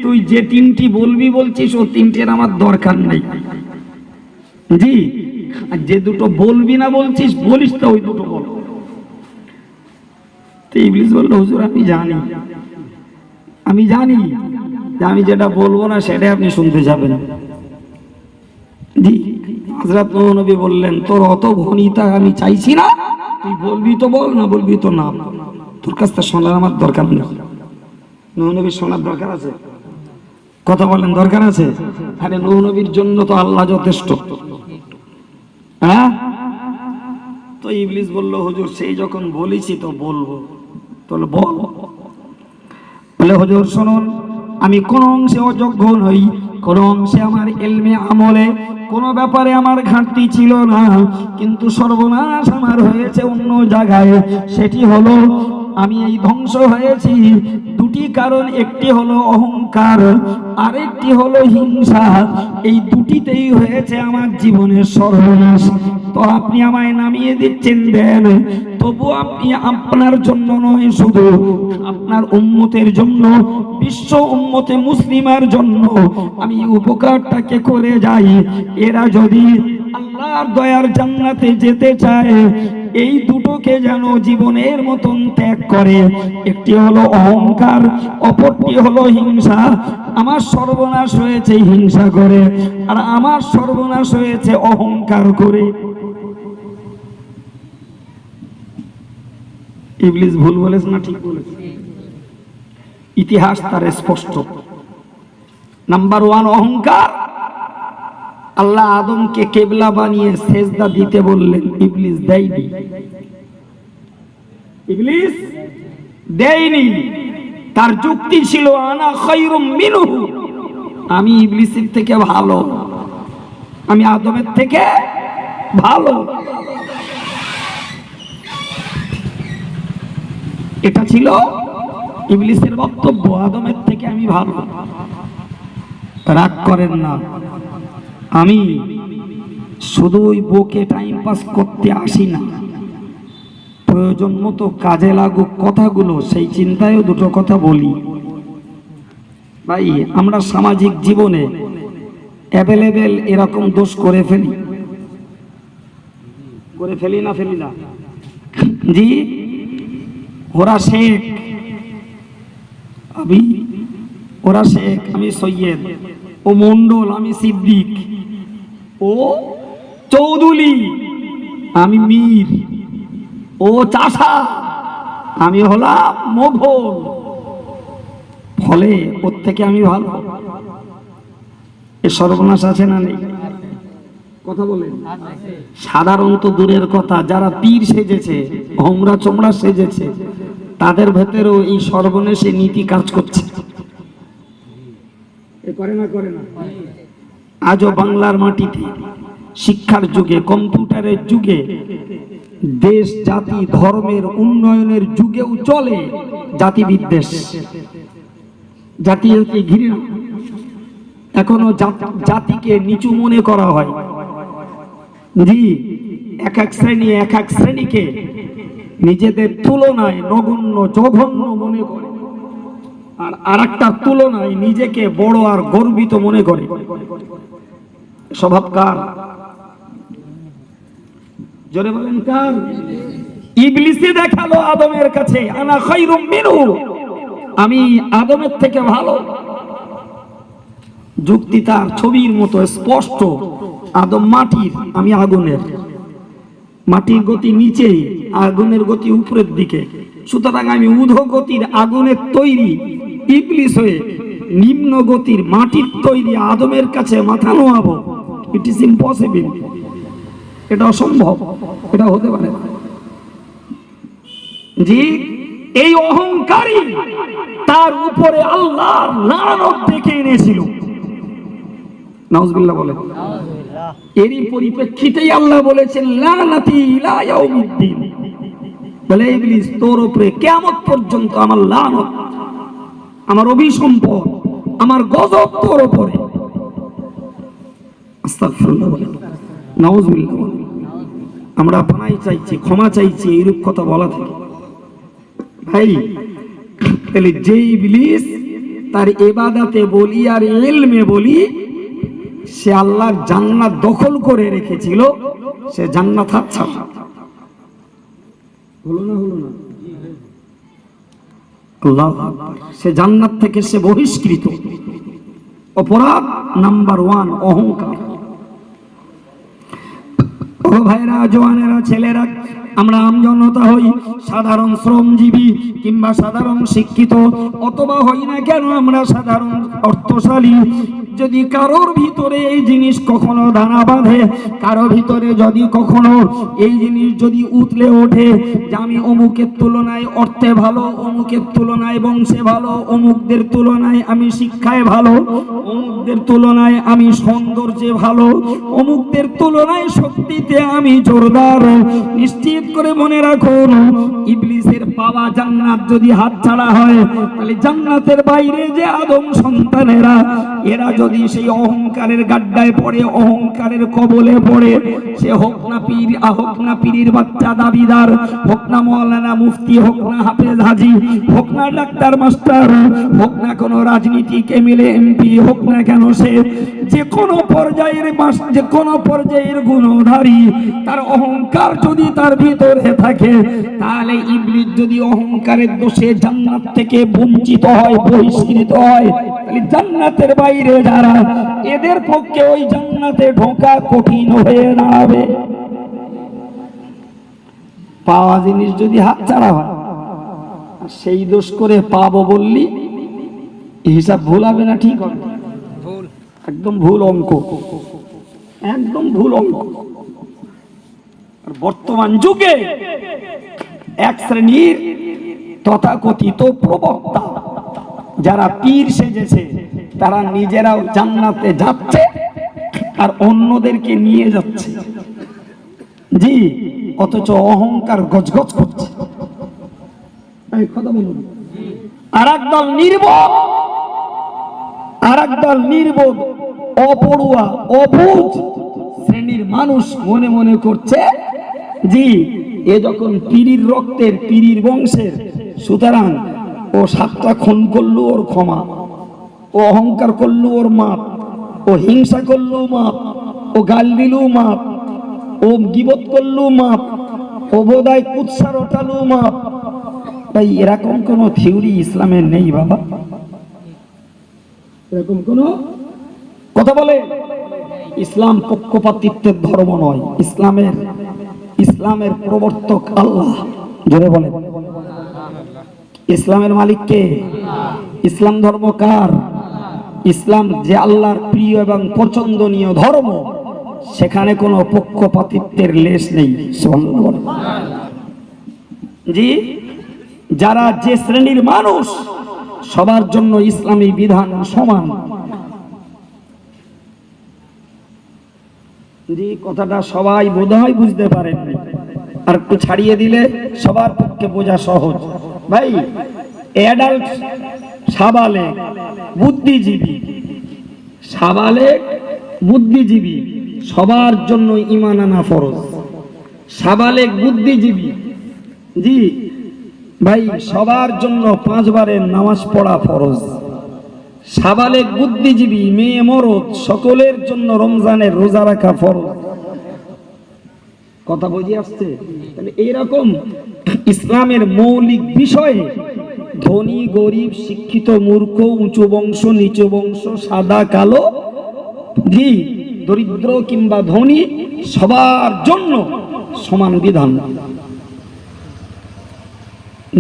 S2: তুই যে 3টি বলবি বলছিস ও 3টের আমার দরকার নেই। জি, আর যে 2টো বলবি না বলছিস বলিস তো ওই 2টো বল। তো ইবলিস বলল, হুজুর আমি জানি যে আমি যেটা বলবো না সেটাই আপনি শুনতে যাবেন। জি। হযরত নূহ নবী বললেন, তোর অত ভনিতা আমি চাইছি না, তুই বলবি তো বল, না বলবি তো না, তোর কাছ থেকে শোনার আমার দরকার নেই। নূহ নবীর শোনার দরকার আছে? কথা বলেন, দরকার আছে? আরে নূহ নবীর জন্য তো আল্লাহ যথেষ্ট। হ্যাঁ। তো ইবলিস বলল, হুজুর সেই যখন বলেছি তো বলবো। তাহলে বল। বলে হুজুর শুনুন, আমি কোন অংশে অযোগ্য নই, কোন অংশে আমার ইলমে আমলে কোনো ব্যাপারে আমার ঘাটতি ছিল না, কিন্তু সর্বনাশ আমার হয়েছে অন্য জায়গায়। সেটি হলো আমি এই ধ্বংস হয়েছি দুটি কারণ, একটি হলো অহংকার, আরেকটি হলো হিংসা। এই দুটিতেই হয়েছে আমার জীবনের সর্বনাশ। তো আপনি আমায় নামিয়ে দিচ্ছেন দেন, তবু আপনি আপনার জন্য নয়, শুধু আপনার উম্মতের জন্য, বিশ্ব উম্মতে মুসলিমার জন্য আমি উপকারটাকে করে যাই। এরা যদি আল্লাহর দয়ার জান্নাতে যেতে চায়, এই দুটোকে যেন জীবনের মতন ত্যাগ করে। একটি হলো অহংকার, অপরটি হলো হিংসা। আমার সর্বনাশ হয়েছে হিংসা করে, আর আমার সর্বনাশ হয়েছে অহংকার করে। ইবলিস ভুল বলেছে না ঠিক বলেছে? ইতিহাস তার স্পষ্ট। নাম্বার 1 অহংকার। আল্লাহ আদমকে কেবলা বানিয়ে সেজদা দিতে বললেন, ইবলিস দেয়নি। ইবলিস দেয়নি। তার যুক্তি ছিল আনা খায়রুম মিনহু, আমি ইবলিসের থেকে ভালো, আমি আদমের থেকে ভালো। এটা ছিল ইবলিসের বক্তব্য, আদমের থেকে আমি ভালো। রাগ করেন না, আমি শুধু ওই বউকে টাইম পাস করতে আসি না, প্রয়োজন মতো কাজে লাগুক কথাগুলো, সেই চিন্তায়ও দুটো কথা বলি। ভাই, আমরা সামাজিক জীবনে অ্যাভেলেবেল এরকম দোষ করে ফেলি না ফেলি না? জি, ওরা শেখ, ওরা শেখ, আমি সৈয়দ, ও মন্ডল, আমি সিদ্দিক, ও চৌধুরী, আমি মীর, ও চাষা, আমি হলাম মোঘল। ফলে ওর থেকে আমি ভালো। এ সর্বনাশ আছে না নেই? কথা বলেন। সাধারণত দূরের কথা, যারা পীর সেজেছে, হোমরা চোমড়া সেজেছে, তাদের ভেতরেও এই সর্বনাশে নীতি কাজ করছে। করে না? আজও বাংলার মাটিতে শিক্ষার যুগে, কম্পিউটারের যুগে, দেশ জাতি ধর্মের উন্নয়নের যুগেও চলে জাতি বিদ্বেষ, জাতিকে ঘৃণা। এখনো জাতিকে নিচু মনে করা হয়। জি, এক এক শ্রেণীকে নিজেদের তুলনায় নগণ্য জঘন্য মনে করে, আর আরেকটা তুলনায় নিজেকে বড় আর গর্বিত মনে করে। স্বভাব কার? জোরে বলেন কার? ইবলিসে দেখালো আদমের কাছে, আনা খায়রুম মিনহু, আমি আদমের থেকে ভালো। যুক্তি তার ছবির মতো স্পষ্ট। আদম মাটির, আমি আগুনের। মাটির গতি নিচে, আগুনের গতি উপরের দিকে। সুতরাং আমি ঊর্ধ্ব গতির আগুনের তৈরি ইবলিস হয়ে নিম্ন গতির মাটির তৈরি আদমের কাছে মাথা নোয়াবো। It is impossible. এটা অসম্ভব, এটা হতে পারে না। জি, এই অহংকারী তার উপরে আল্লাহর লানত ডেকে এনেছিল। নাউজুবিল্লাহ বলেন। এরই পরিপ্রেক্ষিতেই আল্লাহ বলেছেন লানাতি ইলা ইয়াউমিদ্দিন, বলে ইবলিস তোর উপরে কিয়ামত পর্যন্ত আমার লানত, আমার অভিসম্পদ, আমার গজব তোর উপরে। আস্তাগফিরুল্লাহ বলেন, নাউজুবিল্লাহ বলেন। আমরা পানাই চাইছি, ক্ষমা চাইছি এইরূপ কথা বলা থেকে। ভাই, তাহলে যে ইবলিস তার ইবাদতে বলি আর ইলমে বলি সে আল্লাহর জান্নাত দখল করে রেখেছিল, সে জান্নাত হাতছাড়া হলো না? আল্লাহু আকবার। সে জান্নাত থেকে সে বহিষ্কৃত। অপরাধ নাম্বার 1 অহংকার। ও ভাইরা, জওয়ানেরা, ছেলেরা, আমরা আমজনতা হই, সাধারণ শ্রমজীবী কিংবা সাধারণ শিক্ষিত, অথবা হই না কেন আমরা সাধারণ অর্থশালী, যদি কারোর ভিতরে এই জিনিস কখনো দানা বাঁধে, কারো ভিতরে যদি কখনো এই জিনিস যদি উতলে ওঠে যে আমি অমুকের তুলনায় অর্থে ভালো, অমুকের তুলনায় বংশে ভালো, অমুকদের তুলনায় আমি শিক্ষায় ভালো, অমুকদের তুলনায় আমি সৌন্দর্যে ভালো, অমুকদের তুলনায় শক্তিতে আমি জোরদার, নিশ্চিত করে মনে রাখুন ইবলিসের পাওয়া জান্নাত যদি হাতছাড়া হয়, তাহলে জান্নাতের বাইরে যে আদম সন্তানেরা এরা যদি সেই অহংকারের গাড্ডায় পড়ে, অহংকারের কবলে পড়ে, সে হোক না পীর, হোক না পীরের বাচ্চা দাবিদার, হোক না মাওলানা মুফতি, হোক না হাফেজ হাজি, হোক না ডাক্তার মাস্টার, হোক না কোনো রাজনীতিক এমএলএ এমপি, হোক না কেন সে যে কোনো পর্যায়ের যে কোনো পর্যায়ের গুণধারী, তার অহংকার যদি তার ভিতরে থাকে, তাহলে ইবলিস যদি অহংকারের দোষে জান্নাত থেকে বঞ্চিত হয়, বহিষ্কৃত হয়, তাহলে জান্নাতের বাইরে যারা, এদের পক্ষে ওই জান্নাতে ঢোকা কঠিন হয়ে দাঁড়াবে। পাওয়া জিনিস যদি হাতছাড়া হয়, সেই দোষ করে পাবো বললি হিসাব ভুল হবে না ঠিক হবে? একদম ভুল অঙ্ক, একদম ভুল অঙ্ক। বর্তমান যুগে এক শ্রেণীর তথাকথিত প্রবক্তা যারা পীর সেজেছে, তারা নিজেরাও জান্নাতে যাচ্ছে আর অন্যদেরকে নিয়ে যাচ্ছে, জি, অথচ অহংকার গজগজ করছে। এই কথা বলুন। আর একদল নির্বোধ, আর একদল নির্বোধ, অপড়ুয়া, অবুঝ শ্রেণীর মানুষ মনে মনে করছে জি এ যখন পীরির রক্তের, পীরির বংশের, সুতরাং ও 7টা খুন করলো ওর ক্ষমা, ও অহংকার করলো ওর মাপ, ও হিংসা করলো মাপ, ও গাল দিলু মাপ, ও গীবত করলো মাপ, ও বোধহয় কুৎসা রটালো মাপ। তাই এরকম কোন থিওরি ইসলামের নেই বাবা, এরকম কোন কথা বলে। ইসলাম পক্ষপাতিত্বের ধর্ম নয়, ইসলামের প্রবর্তক আল্লাহ। জোরে বলে ইসলামের মালিক কে? ইসলাম ধর্ম কার? ইসলাম যে আল্লাহর প্রিয় এবং পছন্দনীয় ধর্ম, সেখানে কোনো পক্ষপাতিত্বের লেশ নেই। জি, যারা যে শ্রেণীর মানুষ, সবার জন্য ইসলামী বিধান সমান। জি, কথাটা সবাই বোধহয় বুঝতে পারেন, আর একটু ছাড়িয়ে দিলে সবার পক্ষে বোঝা সহজ। ভাই, অ্যাডাল্ট, সাবালেগ, বুদ্ধিজীবী, সাবালেগ বুদ্ধিজীবী সবার জন্য ঈমান আনা ফরজ। সাবালেগ বুদ্ধিজীবী, জি ভাই, সবার জন্য 5 বারের নামাজ পড়া ফরজ। সাবালেগ বুদ্ধিজীবী মেয়ে মরদ সকলের জন্য রমজানের রোজা রাখা ফরজ। কথা বুঝে আসছে? তাহলে এইরকম ইসলামের মৌলিক বিষয়ে ধনী গরিব, শিক্ষিত মূর্খ, উঁচু বংশ নিচু বংশ, সাদা কালো, জি দরিদ্র কিংবা ধনী, সবার জন্য সমান বিধান।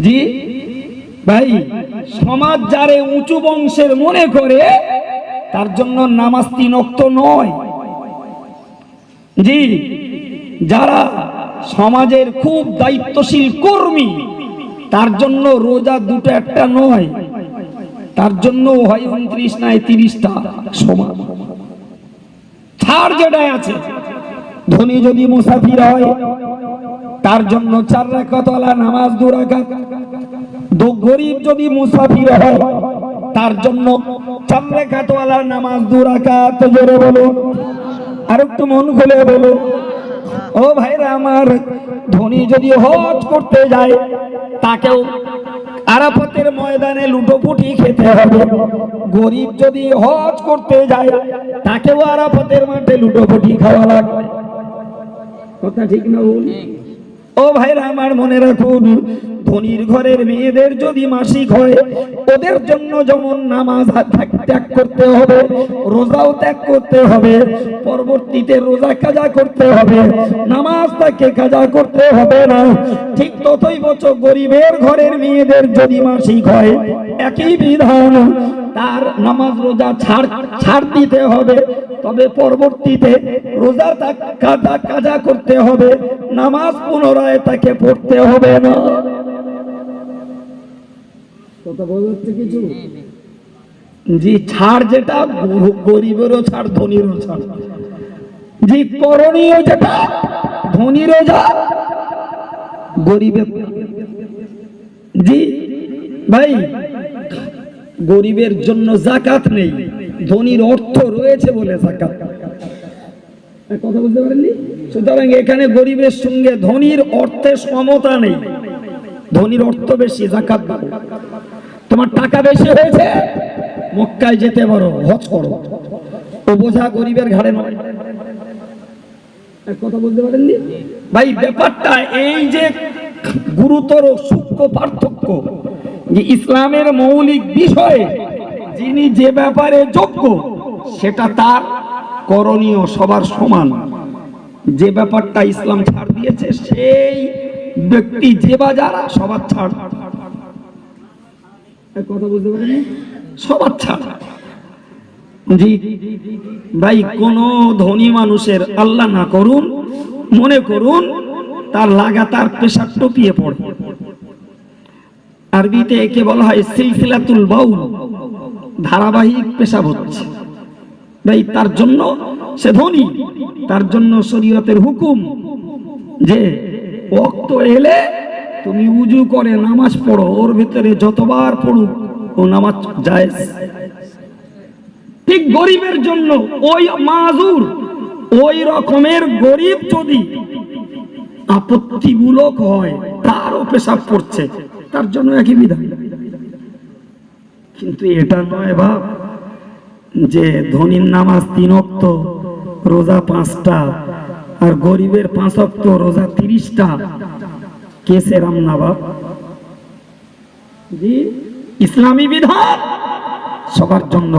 S2: জি ভাই, সমাজ যারে উঁচু বংশের মনে করে, তার জন্য নামাজ 3 ওয়াক্ত নয়। জি, যারা সমাজের খুব দায়িত্বশীল কর্মী, তার জন্য রোজা 2টা 1টা নয়, তার জন্য হয় 29 নয় 30টা সমান। ছাড় যেটাই আছে। ধনী যদি মুসাফির হয়, তার জন্য 4 রাকাত ওয়ালা নামাজ 2 রাকাত। গরিব যদি মুসাফির হয়, তার জন্য 4 রাকাত ওয়ালা নামাজ 2 রাকাত। জোরে বলো, আর একটু মন খুলে বলো। ও ভাইরা আমার, ধনী যদি হজ করতে যায়, তাকেও আরাফাতের ময়দানে লুটোপুটি খেতে হবে। গরিব যদি হজ করতে যায়, তাকেও আরাফাতের মাঠে লুটোপুটি খাওয়া লাগবে। কথা ঠিক না ভুল?
S1: ও ভাইরা আমার মনে রাখুন, ধনীর ঘরের মেয়েদের যদি মাসিক হয়, ওদের জন্য যেমন নামাজ ত্যাগ করতে হবে, রোজাও ত্যাগ করতে হবে, পরবর্তীতে রোজা কাজা করতে হবে, নামাজ তাকে কাজা করতে হবে না, ঠিক ততই বছর গরিবের ঘরের মেয়েদের যদি মাসিক হয়, একই বিধান, তার নামাজ রোজা ছাড় দিতে হবে, তবে পরবর্তীতে রোজা কাজা করতে হবে, নামাজ পুনরায় তাকে পড়তে হবে না। কথা বলতে কিছু জি, ছাড় যেটা গরিবেরও ছাড়, ধনীরও ছাড়, জি করণীয় যেটা ধনীরও যা গরিবের, জি ভাই গরিবের জন্য যাকাত নেই, ধনীর অর্থ রয়েছে বলে যাকাত। কথা বুঝতে পারেননি? সুতরাং এখানে গরিবের সঙ্গে ধনীর অর্থে সমতা নেই, ধনীর অর্থ বেশি, যাকাত দাও। তোমার টাকা বেশি হয়েছে, মক্কায় যেতে পারো, হজ করো, ও বোঝা গরিবের ঘাড়ে নয়। কথা বুঝতে পারেননি ভাই? ব্যাপারটা এই যে গুরুতর সূক্ষ্ম পার্থক্য, যে ইসলামের মৌলিক বিষয়ে যিনি যে ব্যাপারে যোগ্য সেটা তার করণীয় সবার সমান, যে ব্যাপারটা ইসলাম ছাড় দিয়েছে সেই ব্যক্তি যে বা যারা সবার ছাড়। কথা বুঝতে পারেন? সবার ছাড়। জি ভাই, কোন ধনী মানুষের আল্লাহ না করুন মনে করুন তার লাগাতার প্রেসার টপিয়ে পড়ে, আরবিতে একে বলা হয় সিলসিলাতুল বাউল, ধারাবাহিক পেশাব হচ্ছে ভাই, তার জন্য সে ধনী, তার জন্য শরীয়তের হুকুম যে ওয়াক্ত এলে তুমি উজু করে নামাজ পড়ো, ওর ভিতরে যতবার পড়ুক ও নামাজ জায়েজ। ঠিক গরিবের জন্য ওই মাজুর, ওই রকমের গরিব যদি আপত্তিমূলক হয়, তারও পেশাব পড়ছে, তার জন্য একই বিধান। কিন্তু এটা নয় বাপ যে ধনীর নামাজ 3 ওয়াক্ত, রোজা 5টা, আর গরিবের 5 ওয়াক্ত, রোজা 30টা। কেসে রামনা বাপ? জি, ইসলামী বিধান সবার জন্য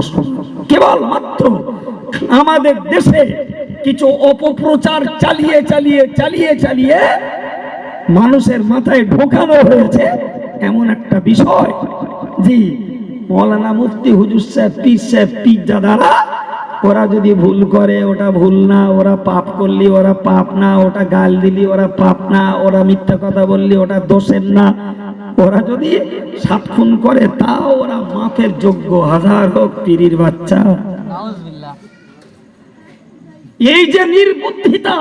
S1: কেবল মাত্র আমাদের দেশে কিছু অপপ্রচার চালিয়ে চালিয়ে চালিয়ে চালিয়ে মানুষের মাথায় ঢোকানো হয়েছে এমন একটা বিষয়। জি, মৌলানা মুফতি হুজুর সাহেব, পীর সাহেব, পীরজাদারা, ওরা যদি ভুল করে ওটা ভুল না, ওরা পাপ করলি ওরা পাপ না, ওটা গাল দিলি ওরা পাপ না, ওরা মিথ্যা কথা বললি ওটা দোষের না, ওরা যদি 7 খুন করে তাও ওরা মাফের যোগ্য, হাজার হোক পীরির বাচ্চা। এই যে নির্বুদ্ধিতা,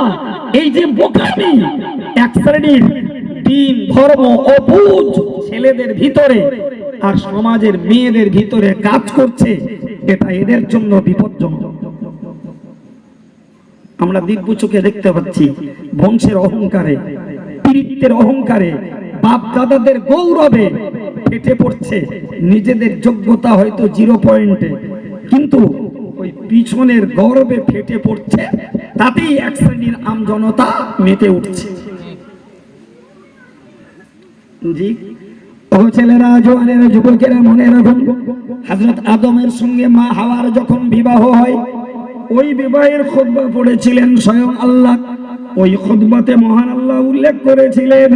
S1: এই যে বোকামি এক শ্রেণীর দিন ধর্ম অবুঝ ছেলেদের ভিতরে আর সমাজের মেয়েদের ভিতরে কাজ করছে, এটা এদের জন্য বিপজ্জনক। আমরা দিব্য চোখে দেখতে পাচ্ছি, বংশের অহংকারে, পীড়িতের অহংকারে, বাপ দাদাদের গৌরবে ফেটে পড়ছে, নিজেদের যোগ্যতা হয়তো 0 পয়েন্টে, কিন্তু ওই পিছনের গৌরবে ফেটে পড়ছে, তাতেই এক শ্রেণীর আমজনতা মেতে উঠছে। জি ও ছেলেরা, জওয়ানেরা, যুবকেরা, মনে রাখুন, হযরত আদমের সঙ্গে মা হাওয়ার যখন বিবাহ হয়, ওই বিবাহের খুতবা পড়েছিলেন স্বয়ং আল্লাহ। ওই খুতবাতে মহান আল্লাহ উল্লেখ করেছিলেন,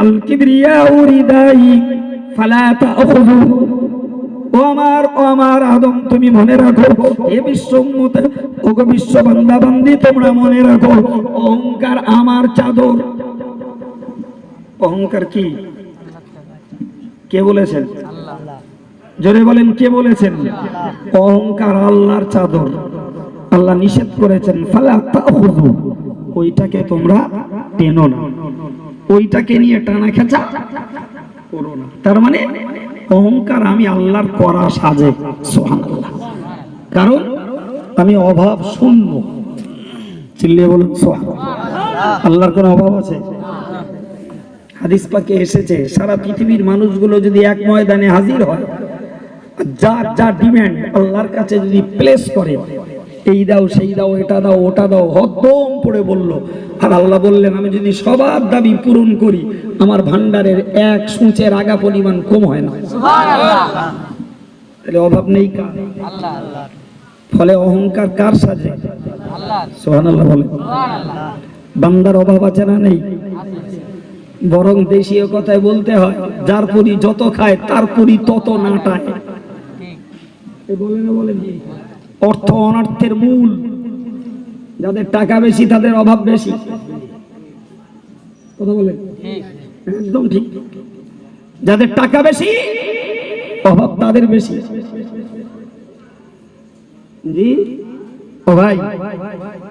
S1: আল কিবরিয়াউ রিদাই ফালা তাখুযু। ও আমার আদম, তুমি মনে রাখো, এ বিশ্ব উম্মত, ও বিশ্ব বান্দা বান্দি, তোমরা মনে রাখো, অহংকার আমার চাদর। অহংকার কি? কে বলেছেন? জোরে বলেন, কে বলেছেন? অহংকার আল্লাহর চাদর। আল্লাহ নিষেধ করেছেন, ফালা তাখুযু, ওইটাকে তোমরা টেনো না, ওইটাকে নিয়ে টানা খেঁচা করো না। তার মানে অহংকার আমি আল্লাহর করা সাজে, সুবহানাল্লাহ, কারণ আমি অভাব শূন্য। চিল্লিয়ে বলুন সুবহানাল্লাহ। আল্লাহর কোনো অভাব আছে? হাদিস পাকে এসেছে, সারা পৃথিবীর মানুষগুলো যদি এক ময়দানে হাজির হয়, যার যা ডিমান্ড আল্লাহর কাছে যদি প্লেস করে,
S2: এই দাও সেই দাও, এটা দাও ওটা দাও, হদ্দম করে বলল। আর আল্লাহ বললেন, আমি যদি সবার দাবি পূরণ করি আমার ভান্ডারের এক সূচের আগা পরিমাণ কম হয় না। তাহলে অভাব নেই কার? ফলে অহংকার কার সাজে? সুবহানাল্লাহ বলে। বান্দার অভাব আছে না নেই? বরং দেশীয় কথায় বলতে হয়, যার পরি যত খায় তার পরি তত নাটায়। বলে না বলেন? অর্থ অনর্থের মূল। যাদের টাকা বেশি তাদের অভাব বেশি। কথা বলেন? একদম ঠিক। যাদের টাকা বেশি অভাব তাদের বেশি। জি ও ভাই,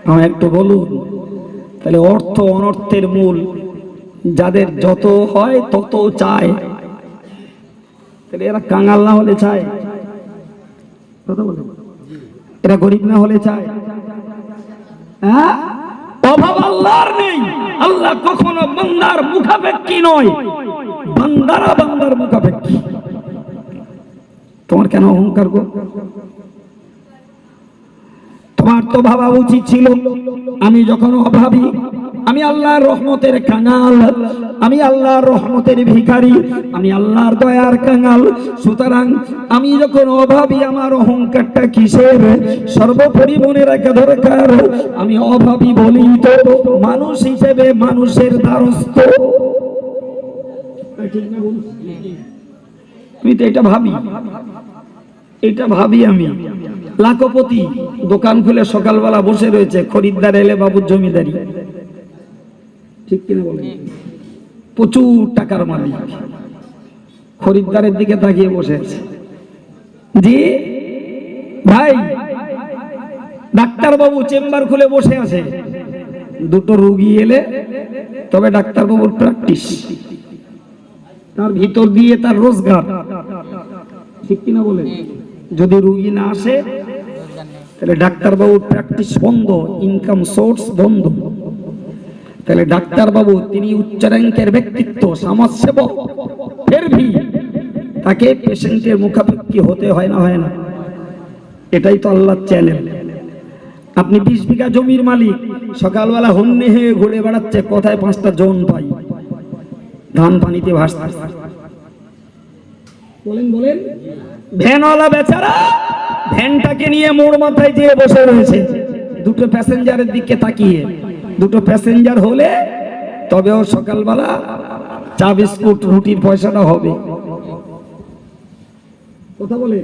S2: আমার একটু বলুন, তাহলে অর্থ অনর্থের মূল। যাদের যত হয় তত চায়, তাহলে এরা কাঙাল না হলে চায়? কথা বলে। এরা গরিব না হলে চায়? হ্যাঁ, অভাব আল্লাহর নেই। আল্লাহ কখনো বান্দার মুখাপেক্ষী নয়, বান্দারা বান্দার মুখাপেক্ষী। তোমার কেন অহংকার গো? তোমার তো ভাবা উচিত ছিল, আমি যখন অভাবী, আমি আল্লাহর রহমতের কাঙাল, আমি আল্লাহর রহমতের ভিখারি, আমি আল্লাহর দয়ার কাঙাল। সুতরাং আমি যখন অভাবী, আমার অহংকারটা কিসের? সর্বোপরি মনে রাখা দরকার, আমি অভাবী বলি তো মানুষ হিসেবে মানুষের দ্বারস্থ। আমি তো এটা ভাবি, এটা ভাবি আমি। লাখপতি, দোকান খুলে সকালবেলা বসে রয়েছে, খরিদ্দার এলে বাবুর জমিদারি। ঠিক কিনা বলেন? প্রচুর টাকার মালিক, খরিদ্দারের দিকে তাকিয়ে বসে আছে। জি ভাই, ডাক্তার বাবু চেম্বার খুলে বসে আছে, দুটো রোগী এলে তবে ডাক্তার বাবুর প্র্যাকটিস, তার ভিতর দিয়ে তার রোজগার। ঠিক কিনা বলেন? যদি রোগী না আসে তাহলে ডাক্তার বাবুর প্র্যাকটিস বন্ধ, ইনকাম সোর্স বন্ধ। তাহলে ডাক্তার বাবু তিনি উচ্চ র্যাঙ্কের ব্যক্তিত্ব, সমাজসেবক, ফের ভি তাকে পেশেন্টের মুখাপেক্ষী হতে হয় না? হয় না? এটাই তো আল্লাহর চ্যানেল। আপনি 20 বিঘা জমির মালিক, সকালবেলা হন্যে হয়ে ঘুরে বেড়াচ্ছে, কোথায় 5টা জন পাই, ধান পানিতে ভাসছে। বলেন বলেন। ভ্যানওয়ালা বেচারা ভ্যানটাকে নিয়ে মোড় মাথায় যেয়ে বসে রয়েছে, দুটো প্যাসেঞ্জারের দিকে তাকিয়ে। দুটো প্যাসেঞ্জার হলে তবেও সকালবেলা চা বিস্কুট রুটির পয়সাটা হবে। কথা বলে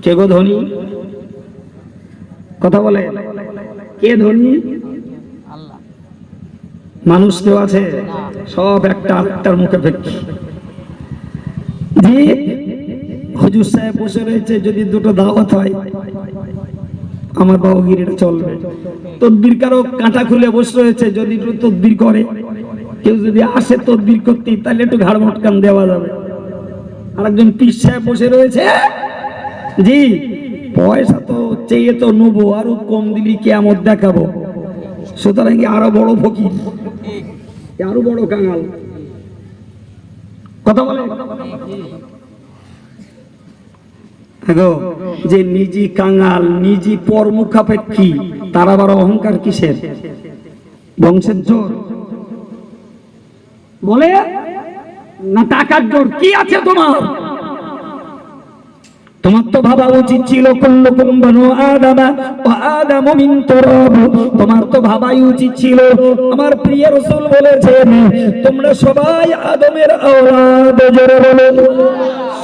S2: কে গো ধনী? কথা বলে কে ধনী? মানুষ কেউ আছে? সব একটা আত্মার মুখে ফেকি। জি হুজুর সাহেব বসে রয়েছে, যদি দুটো দাওয়াত হয় আমার বাবুগিরিটা চলবে। তদবির কারো কাঁটা খুলে বসে রয়েছে, যদি একটু তদবির করে, কেউ যদি আসে তদবির করতে, তাহলে একটু ঘাড় মটকান দেওয়া যাবে। আর একজন পীর সাহেব বসে রয়েছে, জি পয়সা তো চেয়ে তো নেবো, আরো কম দিলি কিয়ামত দেখাবো। সুতরাং আরো বড় ফকির, আরো বড় কাঙাল। কথা বলে যে নিজে কাঙাল, নিজে পর মুখাপেক্ষী, তার আবার অহংকার কিসের? বংশের জোর বলে না টাকার জোর? কি আছে তোমার? তোমার তো ভাবা উচিত ছিল কুল্লুকুম বানু আদম ওয়া আদামু মিন তুরাব। তোমার তো ভাবাই উচিত ছিল, আমার প্রিয় রাসূল বলেছেন তোমরা সবাই আদমের আওলাদ। জোরে বলুন,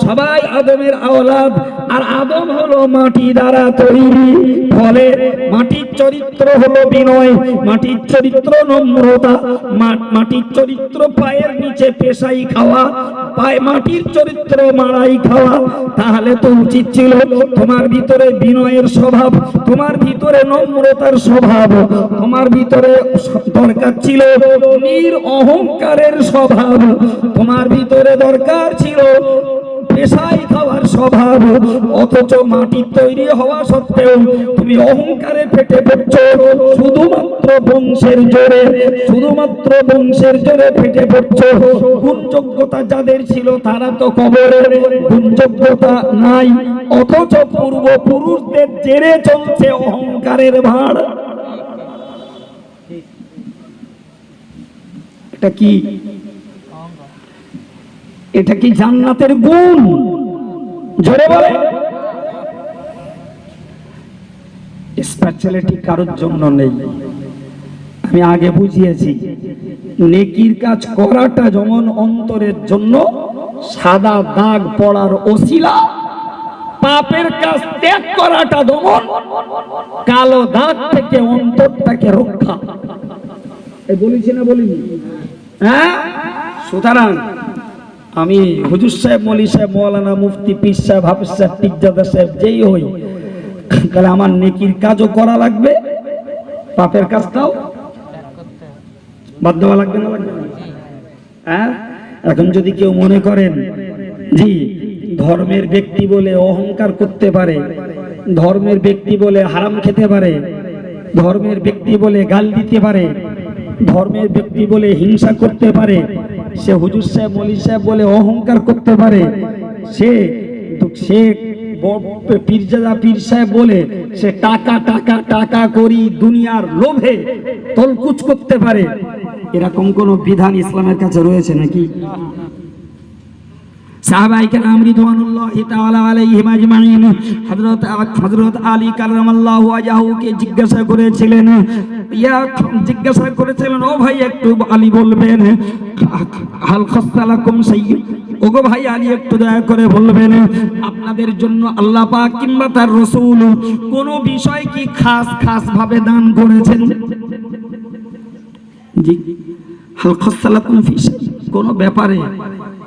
S2: সবাই আদমের আওলাদ। আর আদম হলো মাটি দ্বারা তৈরি, ফলে মাটির চরিত্র হলো বিনয়, মাটির চরিত্র নম্রতা, মাটির চরিত্র পায়ের নিচে পেশাই খাওয়া, পায়ে মাটির চরিত্র মাড়াই খাওয়া। তাহলে তো উচিত ছিল তোমার ভিতরে বিনয়ের স্বভাব, তোমার ভিতরে নম্রতার স্বভাব, তোমার ভিতরে দরকার ছিল নির অহংকারের স্বভাব, তোমার ভিতরে দরকার ছিল পেশাই খাওয়ার স্বভাব, অথচ মাটির তৈরি হওয়া সত্ত্বেও তুমি অহংকারে ফেটে পড়ছো। শুধুমাত্র বংশের জোরে, শুধুমাত্র বংশের জোরে ফেটে পড়ছো। গুণযোগ্যতা যাদের ছিল তারা তো কবরে, গুণযোগ্যতা নাই, অথচ পূর্বপুরুষদের জেরে চলছে অহংকারের ভার। এটা কি, এটা কি জান্নাতের গুণ? জোরে বলে। স্পেশালিটি কারোর জন্য নেই। আমি আগে বুঝিয়েছি, নেকির কাজ করাটা যেমন অন্তরের জন্য সাদা দাগ পড়ার ওসিলা, পাপের কাজ ত্যাগ করাটা যেমন কালো দাগ থেকে অন্তরটাকে রক্ষা। এই বলেছি না বলিনি? হ্যাঁ, সুতরাং আমি হুজুর সাহেব, মৌলী সাহেব, মৌলানা, মুফতি, পীর সাহেব, হাফিজ সাহেব, পিজ্জাদা সাহেব যেই হই, তাহলে আমার নেকির কাজও করা লাগবে, পাপের কাজটাও বাদ দেওয়া লাগবে না, লাগবে না? হ্যাঁ, এখন যদি কেউ মনে করেন জি ধর্মের ব্যক্তি বলে অহংকার করতে পারে, ধর্মের ব্যক্তি বলে হারাম খেতে পারে, ধর্মের ব্যক্তি বলে গাল দিতে পারে, ধর্মের ব্যক্তি বলে হিংসা করতে পারে, সে হুজুর সাহেব, মৌলী সাহেব বলে অহংকার করতে পারে, সে পীরজাদা, পীর সাহেব বলে সে টাকা টাকা টাকা করি দুনিয়ার লোভে তলকুচ করতে পারে, এরকম কোন বিধান ইসলামের কাছে রয়েছে নাকি? সাহাবায়ে কেরাম রিদওয়ানুল্লাহি তাআলা আলাইহিম আজমাইন হযরত আলী কাররামাল্লাহু ওয়াজহুকে জিজ্ঞাসা করেছিলেন, জিজ্ঞাসা করেছিলেন, ও ভাই একটু আলী বলবেন, হাল খাসালাকুম সাইয়্যিদ, ওগো ভাই আলী একটু দয়া করে বলবেন আপনাদের জন্য আল্লাহ পাক কিংবা তার রাসূল কোন বিষয় কি খাস খাস ভাবে দান করেছেন? জি, হাল খাসালাকুম ফি শাই, কোন ব্যাপারে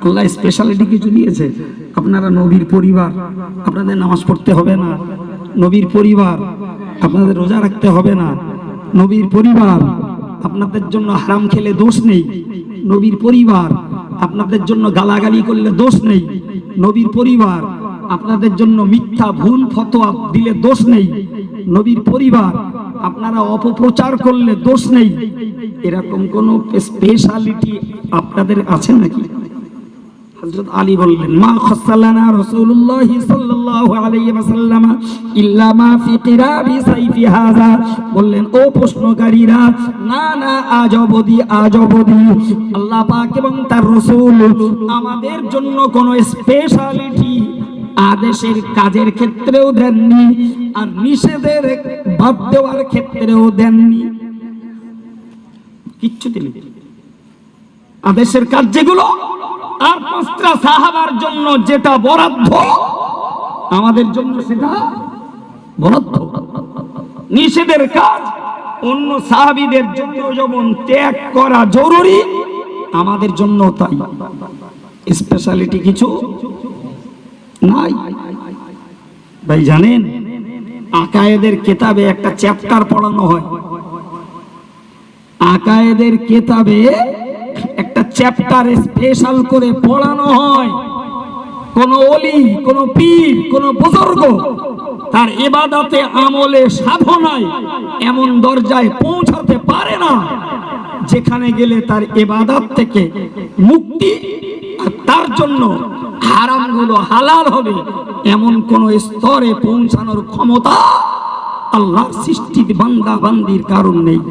S2: আল্লাহ স্পেশালিটি কিছু দিয়েছে? আপনারা নবীর পরিবার, আপনাদের নামাজ পড়তে হবে না, নবীর পরিবার আপনাদের রোজা রাখতে হবে না, নবীর পরিবার আপনাদের জন্য হারাম খেলে দোষ নেই, নবীর পরিবার আপনাদের জন্য গালাগালি করলে দোষ নেই, নবীর পরিবার আপনাদের জন্য মিথ্যা ভুল ফতোয়া দিলে দোষ নেই, নবীর পরিবার আপনারা অপপ্রচার করলে দোষ নেই, এরকম কোন স্পেশালিটি আপনাদের আছে নাকি? হযরত আলী বললেন, মা খাসালানা রাসূলুল্লাহ সাল্লাল্লাহু আলাইহি ওয়াসাল্লাম ইল্লা মা ফি কিরাবি সাইফি হাযা, বললেন ও প্রশ্নকারীরা, না না, আজ অবধি আল্লাহ পাক এবং তার রাসূল আমাদের জন্য কোনো স্পেশালিটি আদেশের কাজের ক্ষেত্রেও দেননি, আর নিষেধের বাদ দেওয়ার ক্ষেত্রেও দেননি, কিচ্ছু দিলেন। আদেশের কাজ যেগুলো আর পাঁচটা সাহাবার জন্য যেটা বরাদ্দ, আমাদের জন্য সেটা বরাদ্দ। নিষেধের কাজ অন্য সাহাবীদের জন্য যেমন ত্যাগ করা জরুরি, আমাদের জন্য তাই। স্পেশালিটি কিছু নাই। ভাই জানেন, আকায়েদের কিতাবে একটা চ্যাপ্টার পড়ানো হয়, আকায়েদের কিতাবে একটা চ্যাপ্টার স্পেশাল করে পড়ানো হয়। কোন ওলি, কোন পীর, কোন বুজুর্গ তার ইবাদতে, আমলে, সাধনায় এমন দরজায় পৌঁছাতে পারে না যেখানে গেলে তার ইবাদত থেকে মুক্তি আর তার জন্য হারামগুলো হালাল হবে, এমন কোন স্তরে পৌঁছানোর ক্ষমতা আল্লাহর সৃষ্টির বান্দা বান্দির কারণ নেই।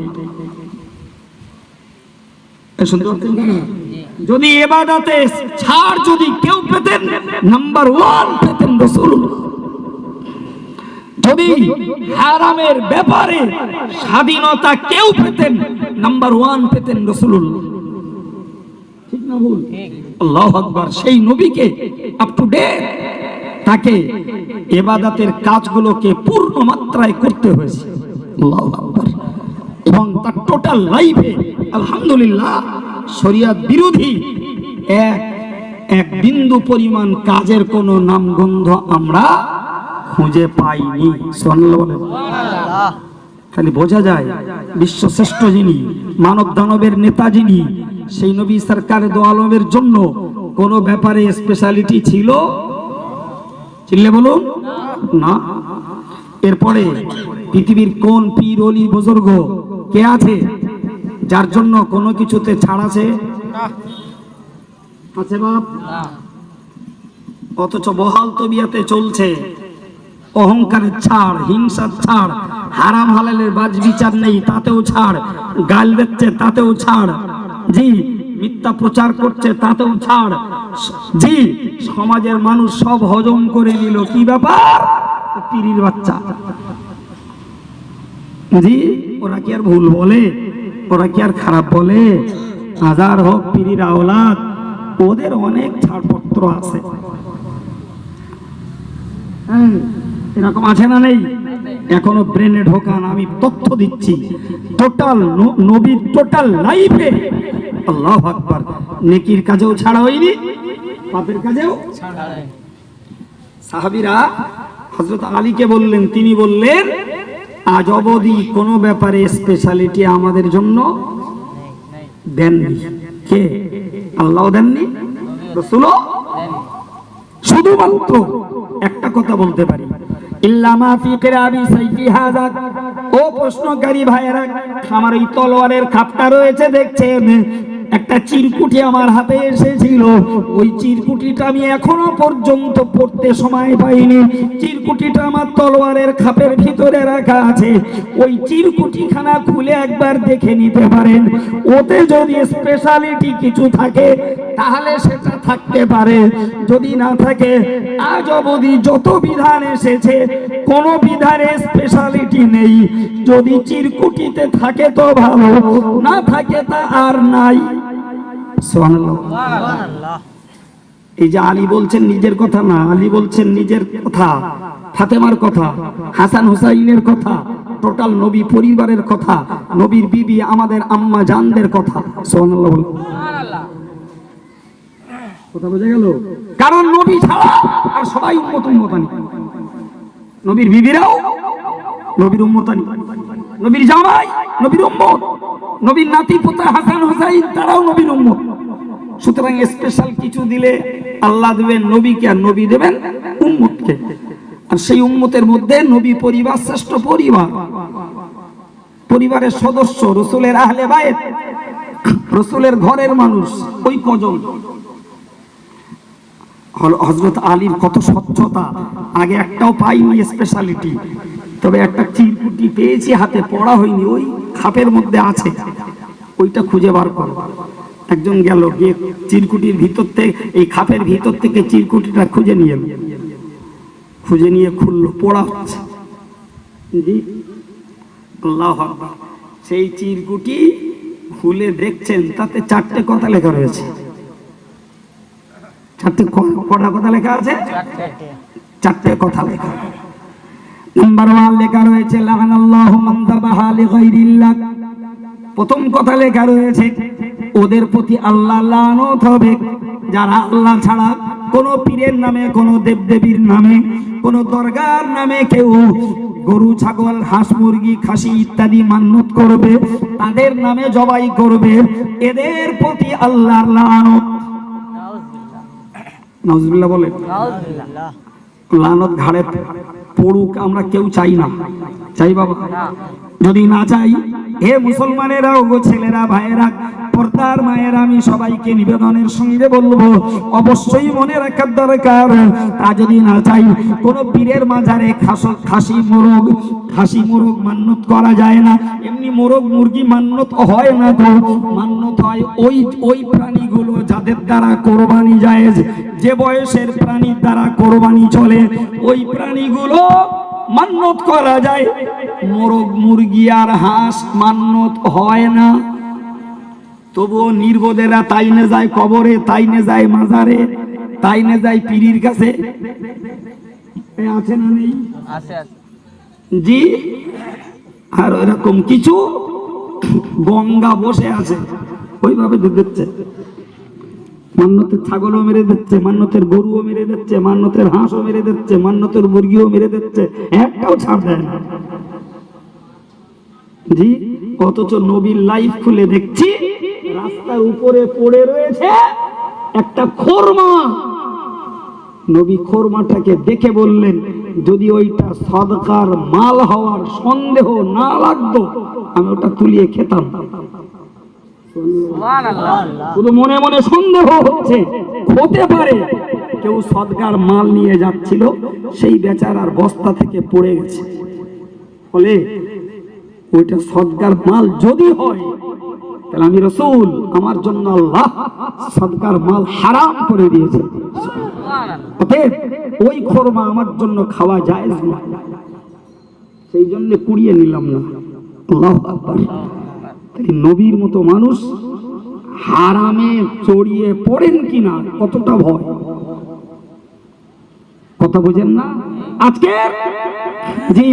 S2: যদি ইবাদতে ছাড় যদি কেউ পেতেন, নাম্বার 1 পেতেন রাসূলুল্লাহ। যদি হারামের ব্যাপারে স্বাধীনতা কেউ পেতেন, নাম্বার 1 পেতেন রাসূলুল্লাহ। ঠিক না ভুল? আল্লাহু আকবার। সেই নবীকে আপ টু ডেট, তাকে ইবাদতের কাজগুলোকে পূর্ণ মাত্রায় করতে হয়েছে। আল্লাহু আকবার। এবং তার টোটাল লাইফে আলহামদুলিল্লাহ শরিয়ত বিরোধী এক বিন্দু পরিমাণ কাজের কোনো নামগন্ধ আমরা খুঁজে পাইনি। সুবহানাল্লাহ বলেন। খালি বোঝা যায় বিশ্ব শ্রেষ্ঠ যিনি, মানব দানবের নেতা যিনি, সেই নবী সরকারে দো আলমের জন্য কোন ব্যাপারে স্পেশালিটি ছিল? চিল্লে বলুন না। এরপরে পৃথিবীর কোন পীর ওলি বুজুর্গ কে আছে যার জন্য কোনো কিছুতে ছাড় আছে? আছে বাপ? অথচ বহাল তবিয়াতে চলছে, অহংকারের ছাড়, হিংসার ছাড়, হারাম হালালের বাজ বিচার নেই তাতেও ছাড়, গাল দিচ্ছে তাতেও ছাড়, জি মিথ্যা প্রচার করছে তাতেও ছাড়, জি সমাজের মানুষ সব হজম করে নিল। কি ব্যাপার? পীরির বাচ্চা। জি ওরা কি আর ভুল বলে? ওরা কি আর খারাপ বলে? হাজার হোক পীরির আওলাদ, ওদের অনেক ছাড়পত্র আছে। এরকম আছে না নেই? এখনো ব্রেনে ঢোকান, আমি তথ্য দিচ্ছি। টোটাল নবীর টোটাল লাইফে আল্লাহু আকবার, নেকির কাজেও ছাড়া হয়নি, পাপের কাজেও ছাড়া হয়নি। সাহাবীরা হযরত আলীকে বললেন, তিনি বললেন আজ অবধি কোনো ব্যাপারে স্পেশালিটি আমাদের জন্য দেননি। কে? আল্লাহ দেননি, রাসূলও শুধুমাত্র একটা কথা বলতে পারি, ইল্লামা ফি কিরাবি সাইফি হাযা। ও প্রশ্নকারী ভাইয়েরা, আমার এই তলোয়ারের খাপটা রয়েছে দেখছেন, একটা চিরকুটি আমার হাতে এসেছিল, ওই চিরকুটিটা আমি এখনো পর্যন্ত পড়তে সময় পাইনি। চিরকুটিটা আমার তলোয়ারের খাপের ভিতরে রাখা আছে, ওই চিরকুটিখানা খুলে একবার দেখে নিতে পারেন। ওতে যদি স্পেশালিটি কিছু থাকে তাহলে সেটা থাকতে পারে, যদি না থাকে আজ অবধি যত বিধান এসেছে কোনো বিধানে স্পেশালিটি নেই। যদি চিরকুটিতে থাকে তো ভালো, না থাকে তা আর নাই। সুবহানাল্লাহ। এই যে আলী বলছেন নিজের কথা না, আলী বলছেন নিজের কথা, ফাতেমার কথা, হাসান হুসাইনের কথা, টোটাল নবী পরিবারের কথা, নবীর বিবি আমাদের আম্মা জানদের কথা। সুবহানাল্লাহ। কথা বোঝা গেল? কারণ নবী ছাড়া আর সবাই উম্মতানি, নবীর বিবিরাও নবীর উম্মতানি, নবীর জামাই নবীর উম্মত, নবীর নাতি পুত্র হাসান হুসাইন তারাও নবীর উম্মত। সুতরাং স্পেশাল কিছু দিলে আল্লাহ দেবেন নবীকে, আর নবী দেবেন উম্মতকে। আর সেই উম্মতের মধ্যে নবী পরিবার শ্রেষ্ঠ পরিবার, পরিবারের সদস্য রাসূলের আহলে বায়ত, রাসূলের ঘরের মানুষ ওই কজন। হযরত আলীর কত স্বচ্ছতা, আগে একটাও পাইনি স্পেশালিটি, তবে একটা চিরকুটি পেয়েছি, হাতে পড়া হয়নি, ওই খাপের মধ্যে আছে, ওইটা খুঁজে বার করো। একজন গেল, গিয়ে চিরকুটির ভিতর থেকে, এই খাপের ভিতর থেকে চিরকুটিটা খুঁজে নিয়ে এলো, খুঁজে নিয়ে খুললো, পড়া হচ্ছে। জি আল্লাহু আকবার। সেই চিরকুটি খুলে দেখছেন তাতে 4টে কথা লেখা রয়েছে। 4টে কটা কথা লেখা আছে? 4টে কথা লেখা। নাম্বার 1 লেখা রয়েছে লাআনাল্লাহু মান যাবাহা লিগাইরিল্লাহ। প্রথম কথা লেখা রয়েছে ওদের প্রতি আল্লাহ লানত হবে যারা আল্লাহ ছাড়া কোন পীরের নামে, কোন দেবদেবীর নামে, কোন দরগার নামে কেউ গরু, ছাগল, হাঁস, মুরগি, খাসি ইত্যাদি মান্যত করবে, তাদের নামে জবাই করবে, এদের প্রতি আল্লাহর লানত। নাউজুবিল্লাহ বলে। লানত ঘাড়ে পড়ুক আমরা কেউ চাই না, চাই বাবা? যদি না চাই, হে মুসলমানেরা, ওগো ছেলেরা, ভাইয়েরা, পর্দার মায়েরা, আমি সবাইকে নিবেদনের সঙ্গে বলবো অবশ্যই মনে রাখার দরকার, তা যদি না চাই কোন পীরের মাজারে খাসি মোরগ মান্যত করা যায় না। এমনি মোরগ মুরগি মান্যত হয় না, তো মান্যত হয় ওই প্রাণীগুলো যাদের দ্বারা কোরবানি জায়েজ, যে বয়সের প্রাণীর দ্বারা কোরবানি চলে ওই প্রাণীগুলো মান্যত করা যায়। মোরগ মুরগি আর হাঁস মান্যত হয় না। তবুও নির্বোধেরা তাই না যায় কবরে, তাই না যায় মাজারে, তাই না যায় পীরির কাছে। আছে না নেই? জি। আর এরকম কিছু গঙ্গা বসে আছে, ওইভাবে দিচ্ছে, মান্যতের ছাগলও মেরে দিচ্ছে, মান্যতের গরুও মেরে দিচ্ছে, মান্যতের হাঁসও মেরে দিচ্ছে, মান্যতের মুরগিও মেরে দিচ্ছে, একটাও ছাড় দেয় না। জি। অথচ নবীর লাইফ খুলে দেখছি রাস্তার উপরে পড়ে রয়েছে একটা খোরমা। নবী খোরমাটাকে দেখে বললেন, যদি ওইটা সদকার মাল হওয়ার সন্দেহ না লাগতো আমি ওটা তুলিয়ে খেতাম। শুধু মনে মনে সন্দেহ হচ্ছে, হতে পারে কেউ সদকার মাল নিয়ে যাচ্ছিল, সেই বেচারার বস্তা থেকে পড়ে গেছে, বলে ওইটা সদকার মাল যদি হয় তাহলে আমি রাসূল, আমার জন্য আল্লাহ সদকার মাল হারাম করে দিয়েছে, অতএব ওই খোরমা আমার জন্য খাওয়া জায়েজ না, সেই জন্য কুড়িয়ে নিলাম না। আল্লাহু আকবার। নবীর মতো মানুষ হারামে জড়িয়ে পড়েন কিনা কতটা ভয়, কথা বুঝেন না? আজকে জি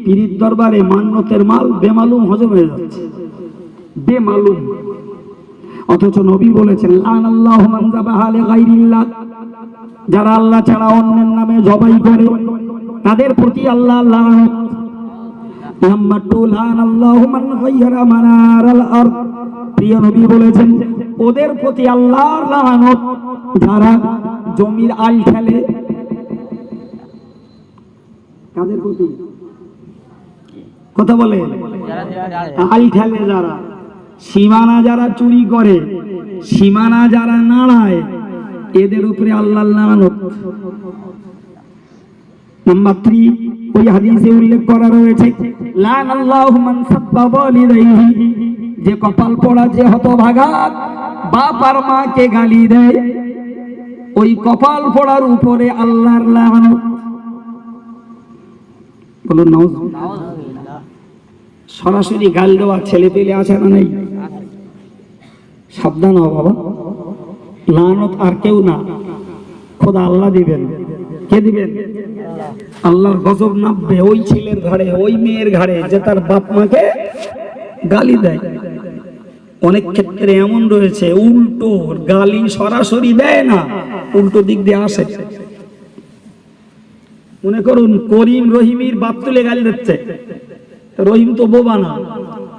S2: পীরের দরবারে মান্নতের মাল বেমালুম হজম হয়ে যাচ্ছে, বেমালুম। অথচ নবী বলেছেন, লানাল্লাহু মান যাবাহা লিগাইরিল্লাহ, যারা আল্লাহ ছাড়া অন্যের নামে জবাই করে তাদের প্রতি আল্লাহ লানত। নাম্বার 2, লানাল্লাহু মান গায়্যারা মানারাল আরদ, প্রিয় নবী বলেছেন ওদের প্রতি আল্লাহর লানত যারা জমির আল ঠেলে। কাদের প্রতি কথা বলে? আল ঠেলে যারা, সীমানা যারা চুরি করে, সীমানা যারা নাড়ায়, এদের উপরে আল্লাহর লানত। নাম্বার 3, ওই হাদিসে উল্লেখ করা রয়েছে, লানাল্লাহু মান সাব্বা ওয়ালিদাইহি, যে কপাল পোড়া, যে হতভাগা বাপ আর মাকে গালি দেয়, ওই কপাল পোড়ার উপরে আল্লাহর লানত। বলুন নাউযুবিল্লাহ। সরাসরি গাল দেওয়া ছেলে পেলে আছে না নেই? সাবধান হও বাবা, লানত আর কেউ না, খোদা আল্লাহ দিবেন। কে দিবেন? আল্লাহর গজব নামবে ওই ছেলের ঘাড়ে, ওই মেয়ের ঘাড়ে যে তার বাপ মাকে গালি দেয়। অনেক ক্ষেত্রে এমন রয়েছে উল্টো গালি সরাসরি দেয় না, উল্টো দিক দিয়ে আসে। মনে করুন করিম রহিমের বাপ তুলে গালি দিচ্ছে, রহিম তো বোবা না,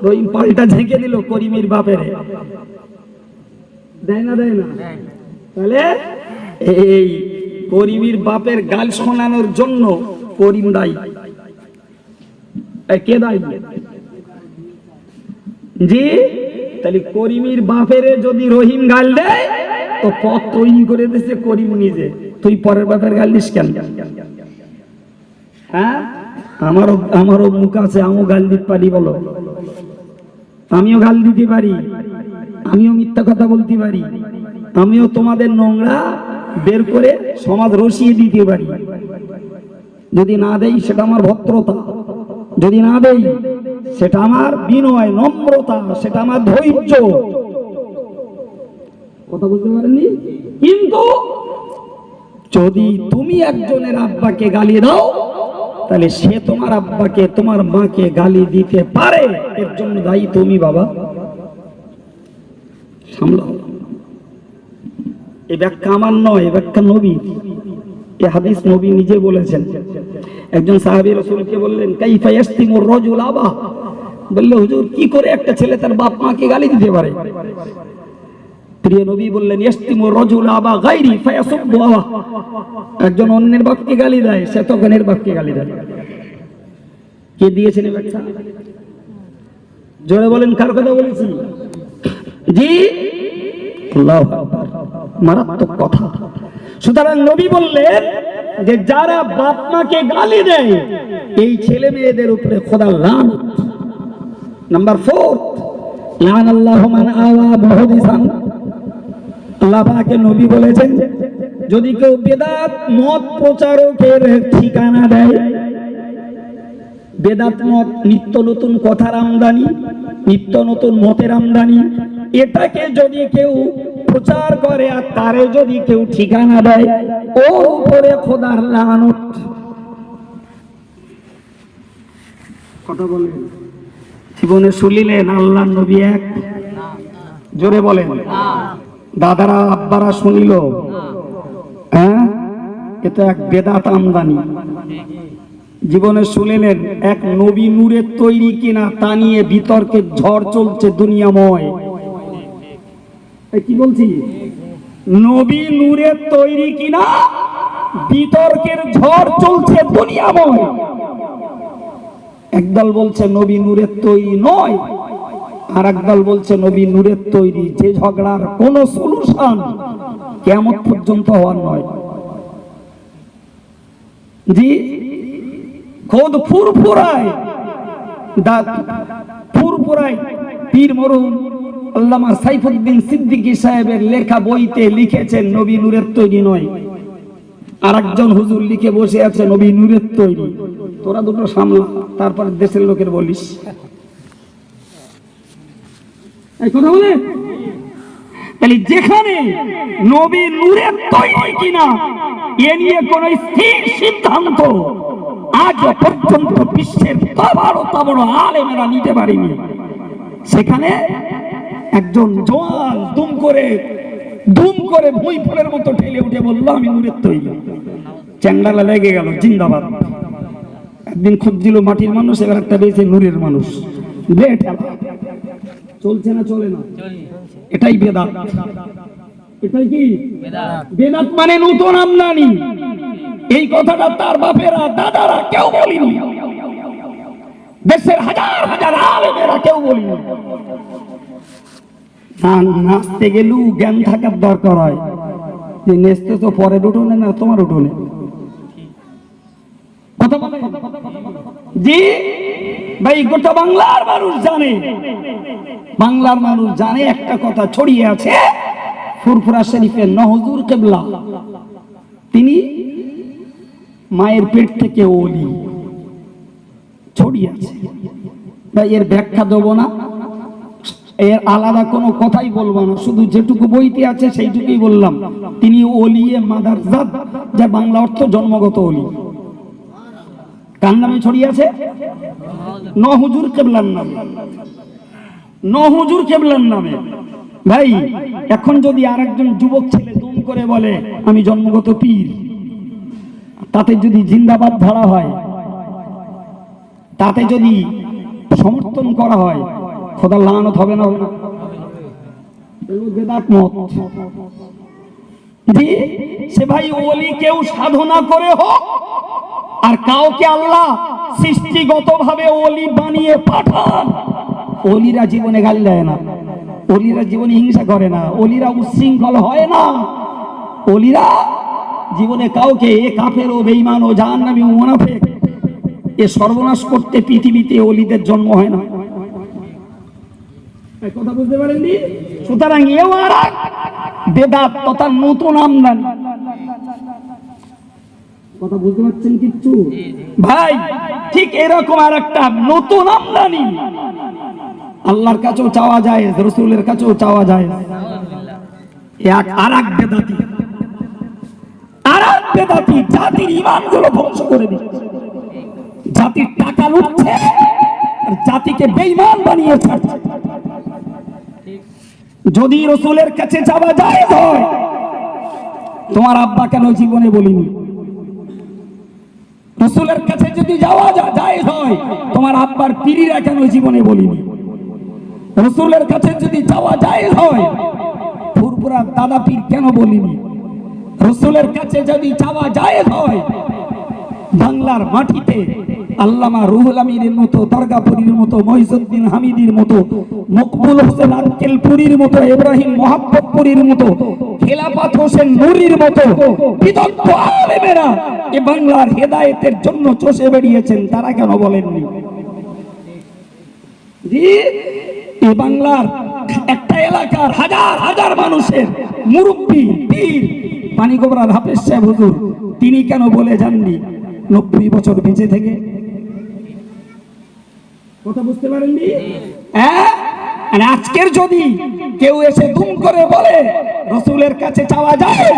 S2: রহিম পাল্টা ঝেঁকে দিল করিমের বাপের, দেয় না? দেয় না? তাহলে এই করিমের বাপের গাল শোনানোর জন্য করিম দায়ী। কে দায়ী? জি, তাহলে করিমের বাপের যদি রহিম গাল দেয় তো পথ তৈরি করে দিচ্ছে করিম নিজে, তুই পরের বাপের গাল দিস কেন? হ্যাঁ, আমারও মুখ আছে, আমিও গাল দিতে পারি, বলো? আমিও গাল দিতে পারি, আমিও মিথ্যা কথা বলতে পারি, আমিও তোমাদের নোংরা বের করে সমাজ রসিয়ে দিতে পারি। যদি না দেই সেটা আমার ভদ্রতা, যদি না দেই সেটা আমার বিনয়, নম্রতা, সেটা আমার ধৈর্য। কথা বলতে পারেননি? কিন্তু যদি তুমি একজনের আব্বাকে গালি দাও তাহলে সে তোমার আব্বাকে, তোমার মাকে গালি দিতে পারে, এর জন্য দায়ী তুমি বাবা। সামলাও। এই ব্যাখ্যা আমার নয়, এই ব্যাখ্যা নবী, এই হাদিস নবী নিজে বলেছেন। একজন সাহাবী রাসূলকে বললেন, কাইফা ইয়াসতিমুর রাজুল আবা, বললে হুজুর কি করে একটা ছেলে তার বাপ মাকে গালি দিতে পারে? প্রিয় নবী বললেন, ইয়াসতিমুর রাজুল আবা গায়রি ফায়াসুব্বু আবা, একজন অন্যের বাপকে গালি দেয়, সে তখন এর বাপকে গালি দেয়। কে দিয়েছেন এই ব্যাখ্যা? জোরে বলেন, কার কথা বলেছি? জি, আল্লাহু আকবার, মারাত্মক কথা। সুতরাং নবী বললেন যে যারা বাপ মাকে গালি দেয় এই ছেলে মেয়েদের উপরে খোদার লানত। নাম্বার 4, লানাল্লাহু মান আওয়া মুহদিসান, আল্লাহ পাকের নবী বলেছেন যদি কেউ বেদাত মত প্রচারকের ঠিকানা দেয়, বেদাত মত নিত্য নতুন কথার আমদানি, নিত্য নতুন মতের আমদানি, এটাকে যদি কেউ প্রচার করে আর তারে যদি কেউ ঠিকানা দেয়, ওর উপরে খোদার লানত। কথা বলেন, জীবনে শুনিলেন আল্লাহর নবী এক? জোরে বলেন। দাদারা আব্বারা শুনিল? হ্যাঁ, এটা এক বেদাত আমদানি। জীবনে শুনিলেন এক নবী নূরের তৈরি কিনা তা নিয়ে বিতর্কের ঝড় চলছে দুনিয়াময়। কি বলছি, নবী নূরের তৈরি কিনা বিতর্কের ঝড় চলছে দুনিয়াময়। একদল বলছে নবী নূরের তৈরি নয়, আর একদল বলছে নবী নূরের তৈরি। যে ঝগড়ার কোন সলিউশন কিয়ামত পর্যন্ত হওয়ার নয়। জি, খোদ ফুরফুরায় পীর মরহুম আল্লামা সাইফুদ্দিন সিদ্দিকী সাহেবের লেখা বইতে লিখেছেন নবী নূরের তৈরি নয়। আর একজন হুজুর লিখে বসে আছে নবী নূরের তৈরি। তোরা দুটো সামলা, তারপর দেশের লোকের বলিস। এই কথা বলে তাহলে যেখানে নবী নূরের তৈরি কিনা এ নিয়ে কোন স্থির সিদ্ধান্ত আজ পর্যন্ত বিশ্বের বড় আলেমেরা নিতে পারেনি, সেখানে একজন জওয়ান দুম করে ভুঁই ফুলের মতো ঠেলে উঠে বললো আমি নূরের তৈরি। চ্যাংডালা লেগে গেল, জিন্দাবাদ। একদিন খুঁজছিল মাটির মানুষ, এবার একটা বেশি নূরের মানুষ। চলছে না চলে না, এটাই বেদাত। এটাই কি বেদাত? মানে নতুন আমদানি। এই কথাটা তার বাপেরা দাদারা কেউ বলিনি, দেশের হাজার হাজার আলেমেরা কেউ বলিনি। নাচতে গেলেও জ্ঞান থাকার দরকার হয় যে নেচতে তো পরের উঠোনে না তোমার উঠোনে। কথা বলে জি ভাই, গোটা বাংলার মানুষ জানে একটা কথা ছড়িয়ে আছে। ফুরফুরা শরীফের নহজুর কেবলা তিনি মায়ের পেট থেকে ওলি ছড়িয়ে আছে। ভাই এর ব্যাখ্যা দেবো না, এর আলাদা কোনো কথাই বলবো না, শুধু যেটুকু বইতে আছে সেইটুকুই বললাম। তিনি ওলিয়ে মাদারজাত, যার বাংলা অর্থ জন্মগত ওলি। কার নামে ছড়িয়ে আছে? নহজুর কেবলার নামে। নহজুর কেবলার নামে। ভাই এখন যদি আরেকজন যুবক ছেলে দুম করে বলে আমি জন্মগত পীর, তাতে যদি জিন্দাবাদ ধরা হয়, তাতে যদি সমর্থন করা হয়, খোদার লানত হবে না? বেদাত মত। জি, সে ভাই ওলি কেউ সাধনা করে হোক আর কাউকে আল্লাহ সৃষ্টিগতভাবে ওলি বানিয়ে পাঠান, ওলিরা জীবনে গাল দেয় না, ওলিরা জীবনে হিংসা করে না, ওলিরা উচ্ছৃঙ্খল হয় না, ওলিরা জীবনে কাউকে এ কাফের ও বেঈমান ও জাহান্নামী ও মুনাফিক এ সর্বনাশ করতে পৃথিবীতে ওলিদের জন্ম হয় না। কথা বুঝতে পারেননি? সুতরাং এও আর বেদাত তথা নতুন আমদানি। কথা বুঝতে পারছেন কিচ্ছু ভাই? ঠিক এরকম আর একটা নতুন আমদানি আল্লাহর কাছেও চাওয়া যায়, রাসূলের কাছেও চাওয়া যায়। আরেক বেদাতি জাতির ঈমানগুলো ধ্বংস করে দিচ্ছে, জাতির টাকা লুটছে আর জাতিকে বেঈমান বানিয়ে ছাড়ছে। যদি রাসূলের কাছে যাওয়া যায় হয়, তোমার আব্বা কেন জীবনে বলিনি? রাসূলের কাছে যদি যাওয়া যায় হয়, তোমার আব্বার পীরিরা কেন জীবনে বলিনি? রাসূলের কাছে যদি যাওয়া যায় হয়, ফুরফুরা দাদা পীর কেন বলিনি? রাসূলের কাছে যদি যাওয়া যায় হয়, বাংলার মাটিতে আল্লামা রুহুল আমিনের মতো, দরগাপুরীর মতো, মহিজউদ্দিন হামিদির মতো, মকবুল হোসেন আক্কেলপুরীর মতো, ইব্রাহিম মোহাম্মদপুরীর মতো, খেলাফত হোসেন নুরির মতো বিদগ্ধ আলেমেরা এ বাংলার হেদায়েতের জন্য চষে বেরিয়েছেন, তারা কেন বলেননি? জি, এ বাংলার একটা এলাকার হাজার হাজার মানুষের মুরব্বী পীর পানিগোবরার হাফেজ সাহেব হুজুর, তিনি কেন বলে যাননি 90 বছর বেঁচে থেকে? কথা বুঝতে পারেননি? আজকের যদি কেউ এসে দুম করে বলে রাসূলের কাছে চাওয়া যায়,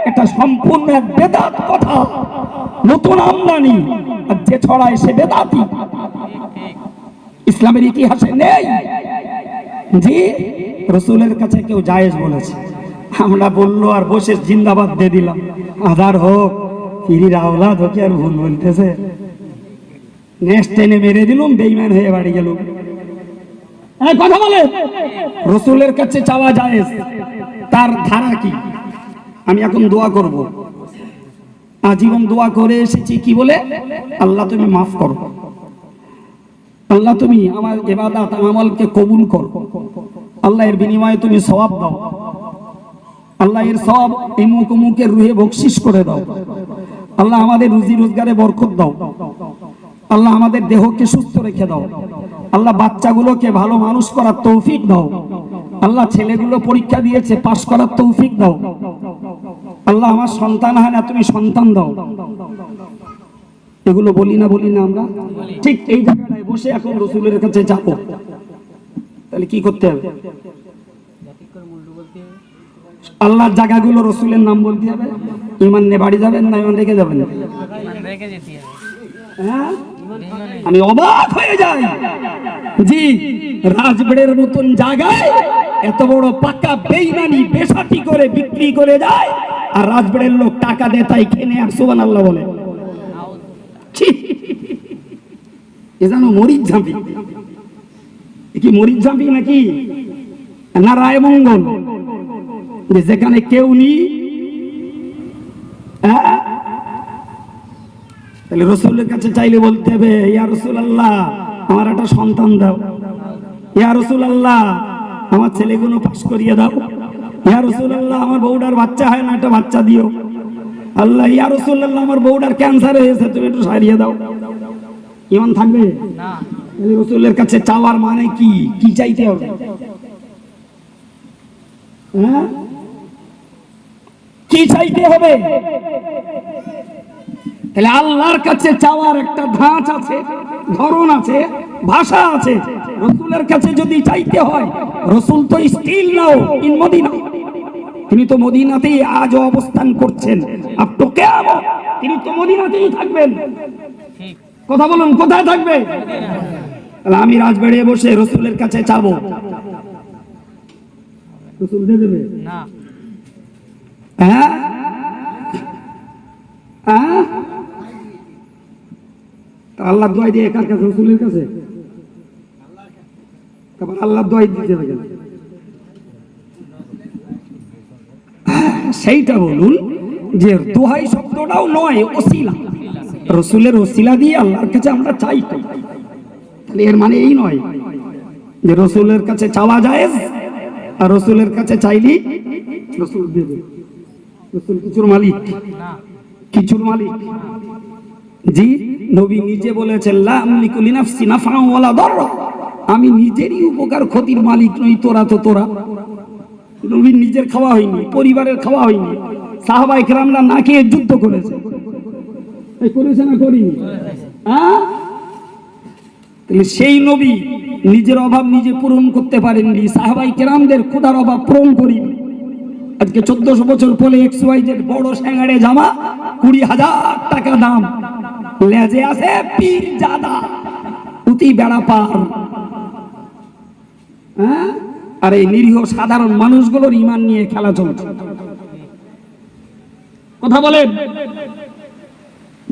S2: এটা সম্পূর্ণ এক বেদাত কথা, নতুন আমদানি। আর যে ছড়ায় সে বেদাতি, ইসলামের ইতিহাসে নেই। জি, রাসূলের কাছে কেউ জায়েজ বলেছে, আমরা বললো আর বসে জিন্দাবাদ দিয়ে দিলাম। আধার হোক, পীরির আওলাদ হোক, আর ভুল বলতেছে, নেক্সট টেনে মেরে দিলুম, বেঈমান হয়ে বাড়ি গেল। কথা বলে রাসূলের কাছে চাওয়া জায়েজ, তার ধারা কি? আমি এখন দোয়া করব, আজীবন দোয়া করে এসেছি কি বলে? আল্লাহ তুমি মাফ করো, আল্লাহ তুমি আমার ইবাদত আমলকে কবুল করো, আল্লাহ এর বিনিময়ে তুমি সওয়াব দাও, আল্লাহ এর সওয়াব এমুক অমুকের রুহে বকশিশ করে দাও, আল্লাহ আমাদের রুজি রোজগারে বরকত দাও, আল্লাহ আমাদের দেহকে সুস্থ রেখে দাও, আল্লাহ বাচ্চাগুলোকে ভালো মানুষ করার তৌফিক দাও, আল্লাহ ছেলেগুলো পরীক্ষা দিয়েছে পাশ করার তৌফিক দাও, আল্লাহ আমার সন্তান হয় না তুমি সন্তান দাও। এগুলো বলি না আমরা? ঠিক এই জায়গাটায় বসে এখন রসুলের কাছে যাবো, তাহলে কি করতে হবে? আল্লাহর জায়গাগুলো রসুলের নাম বলতে হবে। ইমান নিয়ে বাড়ি যাবেন না ইমান রেখে যাবেন? হ্যাঁ, আমি অবাক হয়ে যাই, জি রাজবাড়ির মতন জায়গায় এত বড় পাকা বেঈমানি বেসাতি করে বিক্রি করে যায়, আর রাজবাড়ির লোক টাকা দেয় তাই খেনে আর সুবহানাল্লাহ বলে। এ জানো মরিচ ঝাঁপি, কি মরিচ ঝাঁপি নাকি না রায়মঙ্গল, যেখানে কেউ নি। তাহলে রসুলের কাছে চাইলে বলতে হবে ইয়া রাসূলুল্লাহ আমার একটা সন্তান দাও, ইয়া রাসূলুল্লাহ আমার ছেলেগুলো পাস করিয়ে দাও, ইয়া রাসূলুল্লাহ আমার বউটার বাচ্চা হয় না একটা বাচ্চা দিও, আল্লাহ ইয়া রাসূলুল্লাহ আমার বউটার ক্যান্সার হয়েছে তুমি একটু সারিয়ে দাও। ইমান থাকবে না। রসুলের কাছে চাওয়ার মানে কি? কি চাইতে হবে? হ্যাঁ, কি চাইতে হবে? তাহলে আল্লাহর কাছে চাওয়ার একটা ধাঁচ আছে, ধরন আছে, ভাষা আছে। রসুলের কাছে যদি চাইতে হয়, রসুল তো স্টিল নাও ইন মদিনা, তিনি তো মদিনাতেই আজ অবস্থান করছেন, আপ তো কিয়ামত তিনি তো মদিনাতেই থাকবেন। কথা বলুন কোথায় থাকবে? তাহলে আমি রাজবাড়িতে বসে রসুলের কাছে চাবো, রসুল দিয়ে দেবে না? হ্যাঁ, আল্লাহ দোয়াই দিয়ে কার কাছে? রসুলের কাছে। আল্লাহ দোয়াই দিতে হবে কেন? সেইটা বলুন যে দোহাই শব্দটাও নয়, ওসিলা, রসুলের ওসিলা দিয়ে আল্লাহর কাছে আমরা চাই। তাহলে এর মানে এই নয় যে রসুলের কাছে চাওয়া জায়েজ, আর রসুলের কাছে চাইলি রসুল দেবে। রসুল কিছুর মালিক, কিছুর মালিক। জি নবী নিজে বলেছেন লা আমলিকু লিনাফসি নাফআ ওয়ালা দাররা, আমি নিজেরই উপকার ক্ষতির মালিক নই, তোরা তো তোরা। নবীর নিজের খাওয়া হয়নি, পরিবারের খাওয়া হয়নি, সাহাবায়ে কেরামরা না খেয়ে যুদ্ধ করেছে, করেছে না করিনি? তাহলে সেই নবী নিজের অভাব নিজে পূরণ করতে পারেননি, সাহাবায়ে কেরামদের ক্ষুধার অভাব পূরণ করিনি। আজকে 1400 বছর পরে XYZ বড় স্যাঙ্গাড়ে জামা 20,000 টাকা দাম, লেজে আছে পীর জাদা উতি বেড়া পার। আর এই নিরীহ সাধারণ মানুষগুলোর ঈমান নিয়ে খেলা চলছে। কথা বলেন।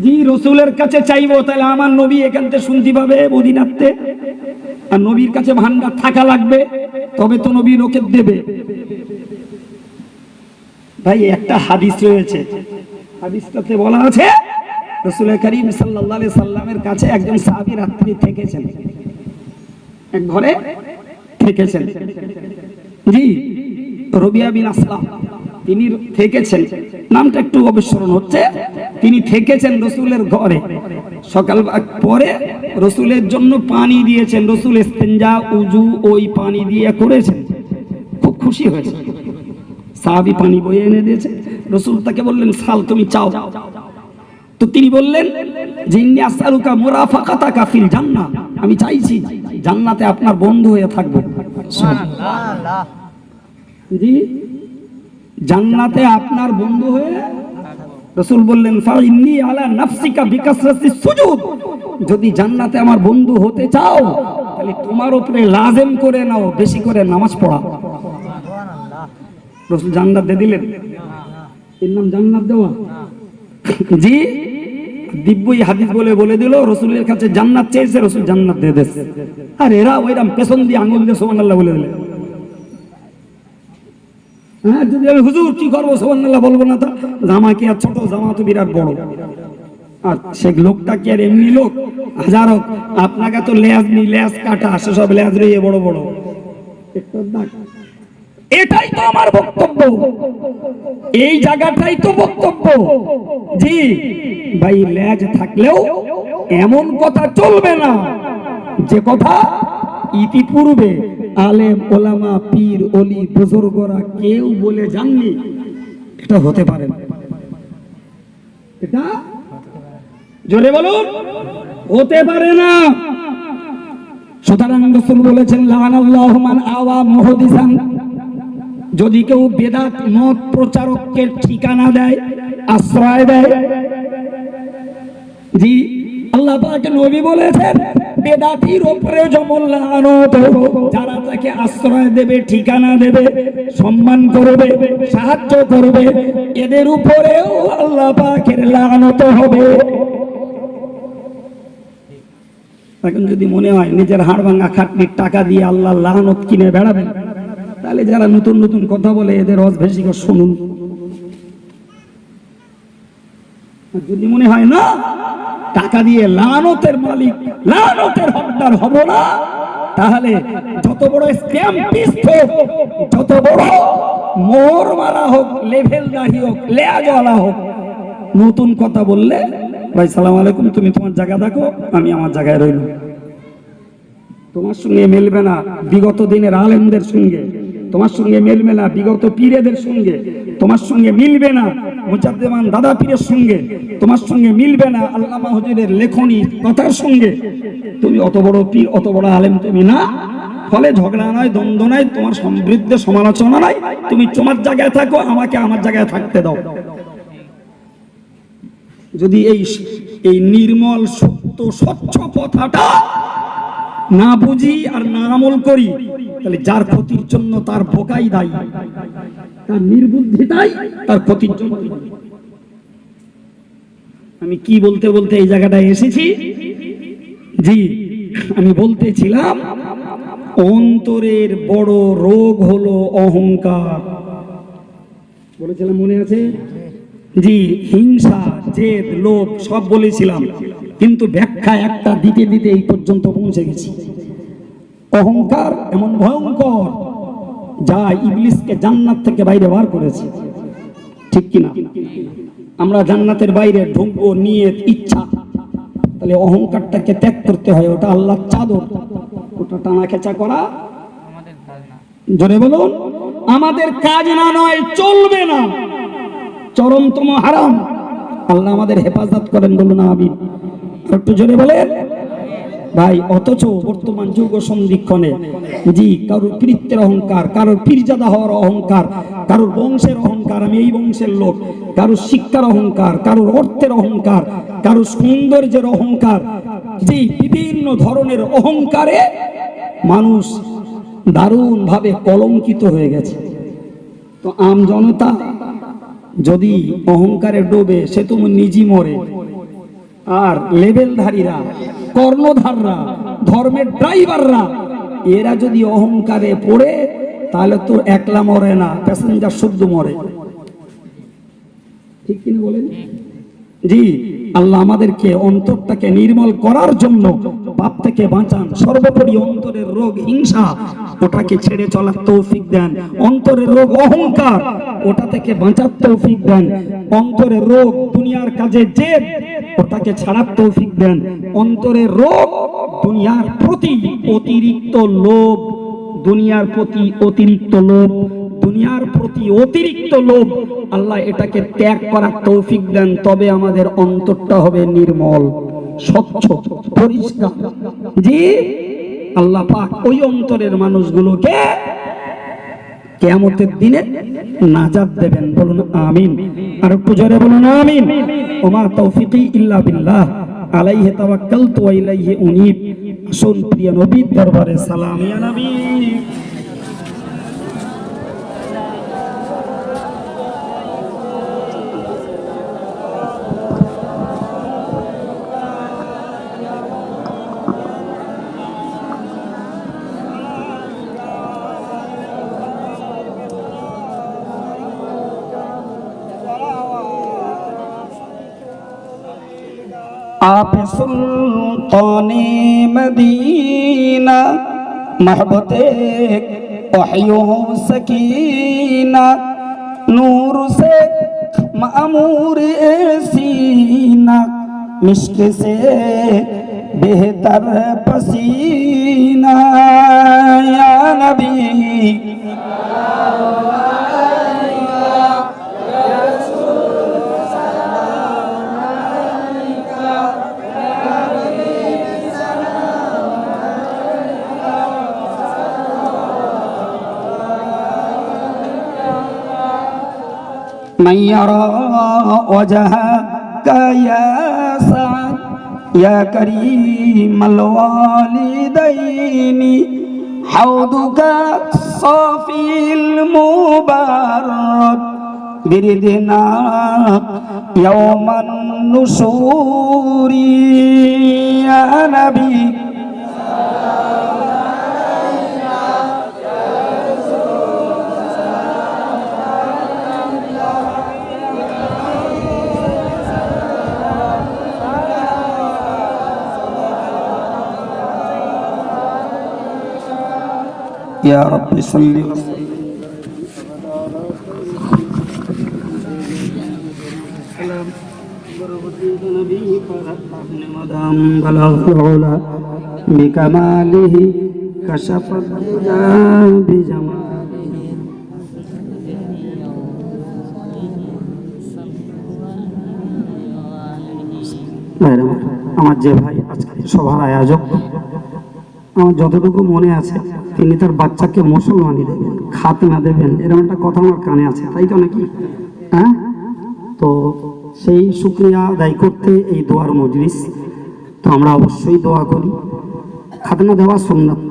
S2: জি রসুলের কাছে চাইবো, তাহলে আমার নবী এখান থেকে শুনতে পাবে মদিনাতে, আর নবীর কাছে ভান্ডার থাকা লাগবে, তবে তো নবী লোকের দেবে। ভাই একটা হাদিস রয়েছে, হাদিসটাতে বলা আছে রাসূল করিম সাল্লাল্লাহু আলাইহি সাল্লামের কাছে একজন সাহাবী রাত্রি থেকেছেন, এক ঘরে থেকেছেন। জি রবিয়া বিন আসলাম তিনি থেকেছেন, নামটা একটু অবিস্মরণ হচ্ছে। তিনি থেকেছেন রসুলের ঘরে, সকাল পরে রসুলের জন্য পানি দিয়েছেন, রসুল ইস্তেঞ্জা উজু ওই পানি দিয়ে করেছেন, খুব খুশি হয়েছে। সাহাবী পানি বয়ে এনে দিয়েছে, রসুল তাকে বললেন সাল তুমি চাও। তো তিনি বললেন যে ইন্নী আসআলুকা মুরাফাকাতাকা ফিল জান্নাহ, আমি চাইছি জান্নাতে আপনার বন্ধু হয়ে থাকবো। সুবহানাল্লাহ। জি জান্নাতে আপনার বন্ধু হয়ে। রাসূল বললেন ফা ইন্নী আলা নাফসিকা বিকাসরাতিস সুজুদ, যদি জান্নাতে আমার বন্ধু হতে চাও তাহলে তোমার উপরে লাজিম করে নাও বেশি করে নামাজ পড়া। সুবহানাল্লাহ। রাসূল জান্নাত দিয়ে দিলেন, এর নাম জান্নাত দেওয়া। জি দিব্যই হাদিস বলে দিল, রসুলের কাছে জান্নাত চেয়েছে, রসুল জান্নাত দিয়ে দিয়েছে। আর এরা ওইরকম পেছন দিয়ে আঙুল দিয়ে সুবহানাল্লাহ বলে দিলেন। হ্যাঁ, যদি আমি হুজুর কি করবো সুবহানাল্লাহ বলবো না, তা জামা কি আর ছোট, জামা তো বিরাট বড়। আর সে লোকটা কি আর এমনি লোক? হাজারো আপনাকে তো লেজ কাটা, সেসব লেজ রয়ে বড় বড়। এটাই তো আমার বক্তব্য, এই জায়গাটাই তো বক্তব্য। জি ভাই, লেজ থাকলেও এমন কথা চলবে না যে কথা ইতিপূর্বে আলেম ওলামা পীর অলি বুজুর্গরা কেউ বলে যাননি। এটা হতে পারে না, এটা জোরে বলুন, হতে পারে না। সুতরাং রাসূল বলেছেন লানাল্লাহু মান আওয়া মুহদিসান, যদি কেউ বেদাত মত প্রচারককে ঠিকানা দেয়, আশ্রয় দেয়। জি, আল্লাহ পাক নবী বলেছেন বেদাতির উপরে যেমন লানত, যারা তাকে আশ্রয় দেবে, ঠিকানা দেবে, সম্মান করবে, সাহায্য করবে, এদের উপরেও আল্লাহ পাকের লানত হবে। এখন যদি মনে হয় নিজের হাড় ভাঙা খাটনির টাকা দিয়ে আল্লাহ লানত কিনে বেড়াবেন, তাহলে যারা নতুন নতুন কথা বলে এদের রস বেশি করে শুনুন। যদি মনে হয় না টাকা দিয়ে লানতের মালিক, লানতের হকদার হব না, তাহলে যত বড় স্ট্যাম্পিস্ট হোক, যত বড় মোহর মারা হোক, লেভেলদারি হোক, লেয়াজওয়ালা হোক, নতুন কথা বললে ভাই সালাম আলাইকুম, তুমি তোমার জায়গা দেখো, আমি আমার জায়গায় রইল। তোমার সঙ্গে মিলবে না বিগত দিনের আলেমদের সঙ্গে, তোমার সঙ্গে মিলবে না বিগত পীরেদের সঙ্গে, তোমার সঙ্গে মিলবে না মুজাদ্দেমান দাদা পীরের সঙ্গে, তোমার সঙ্গে মিলবে না আল্লামা হুজুরের লেখনী কথার সঙ্গে। তুমি অত বড় পীর, অত বড় আলেম তুমি না। ফলে ঝগড়া নয়, দ্বন্দ্ব নয়, তোমার সমৃদ্ধ সমালোচনা নয়, তুমি তোমার জায়গায় থাকো, আমাকে আমার জায়গায় থাকতে দাও। যদি এই নির্মল সত্য স্বচ্ছ কথাটা না বুঝি আর না আমল করি, তাহলে যার ক্ষতির জন্য তার বোকাই দায়ী, তার নির্বুদ্ধিতাই তার ক্ষতির জন্য। আমি কি বলতে বলতে এই জায়গাটায় এসেছি? জি, আমি বলতেছিলাম অন্তরের বড় রোগ হলো অহংকার। বলেছিলাম, মনে আছে? জি, হিংসা, জেদ, লোভ সব বলেছিলাম, কিন্তু ব্যাখ্যা একটা দিতে দিতে এই পর্যন্ত পৌঁছে গেছি। অহংকার এমন ভয়ঙ্কর যা ইবলিসকে জান্নাত থেকে বাইরে বার করেছে, ঠিক কিনা? আমরা জান্নাতের বাইরে ঢুকবো নিয়ত, ইচ্ছা, তাহলে অহংকারটাকে ত্যাগ করতে হয়। ওটা আল্লাহর চাদর, ওটা টানা খেঁচা করা জোরে বলুন আমাদের কাজ না, নয়, চলবে না, চরমতম হারাম। আল্লাহ আমাদের হেফাজত করেন, বলুন আমিন। একটু জোরে বলেন ভাই। অথচ বর্তমান যুগ সন্ধিক্ষণে জি, কারোর কৃত্যের অহংকার, কারোর পীরজাদা হওয়ার অহংকার, কারোর বংশের অহংকার, আমি এই বংশের লোক, কারোর শিক্ষার অহংকার, কারোর অর্থের অহংকার, কারোর সৌন্দর্যের অহংকার, জি, বিভিন্ন ধরনের অহংকারে মানুষ দারুণ ভাবে কলঙ্কিত হয়ে গেছে। তো আম জনতা যদি অহংকারে ডোবে, সে তো নিজেই মরে। আর লেভেলধারীরা, কর্ণধাররা, ধর্মের ড্রাইভাররা, এরা যদি অহংকারে পড়ে, তাহলে তো একলা মরে না, প্যাসেঞ্জার শুদ্ধ মরে, ঠিক কিনা বলেন? জি, আল্লাহ আমাদেরকে অন্তরটাকে নির্মল করার জন্য পাপ থেকে বাঁচান। সর্বোপরি অন্তরের রোগ হিংসা, ওটাকে ছেড়ে চলার তৌফিক দেন। অন্তরের রোগ অহংকার, ওটা থেকে বাঁচার তৌফিক দেন। অন্তরের রোগ দুনিয়ার কাজে জেদ, ওটাকে ছাড়ার তৌফিক দেন। অন্তরের রোগ দুনিয়ার প্রতি অতিরিক্ত লোভ, দুনিয়ার প্রতি অতিরিক্ত লোভ, দুনিয়ার প্রতি অতিরিক্ত লোভ, আল্লাহ এটাকে ত্যাগ করার তৌফিক দেন। তবে আমাদের অন্তরটা হবে নির্মল, স্বচ্ছ, পরিষ্কার। জি, আল্লাহ পাক ওই অন্তরের মানুষগুলোকে কিয়ামতের দিনে নাজাত দেবেন, বলুন আমিন। আর একটু জোরে বলুন আমিন। ওমা তৌফিকি ইল্লা বিল্লাহ, আলাইহি তাওয়াক্কালতু ওয়া ইলাইহি উনীব। আসুন প্রিয় নবীর দরবারে সালাম ইয়া নবী। आप सुल्ताने मदीना महबते वहयो सकीना नूर से मामूर सीना मिश्क से बेहतर पसीना या नबी من يرى وجهك يا سعد يا كريم الوالدين حوضك الصافي المبارك بردنا يوم النشور يا نبي या रब सल्ली बिकमालिही कशफत আমার যে ভাই আজকে সভার আয়োজক আমার যতটুকু মনে আছে তিনি তার বাচ্চাকে মুসলমানি দেবেন খাতনা দেবেন এরকম একটা কথা আমার কানে আছে তাই তো নাকি হ্যাঁ তো সেই শুকরিয়া আদায় করতে এই দোয়ার মজলিস তো আমরা অবশ্যই দোয়া করি খাতনা দেওয়া সুন্নাত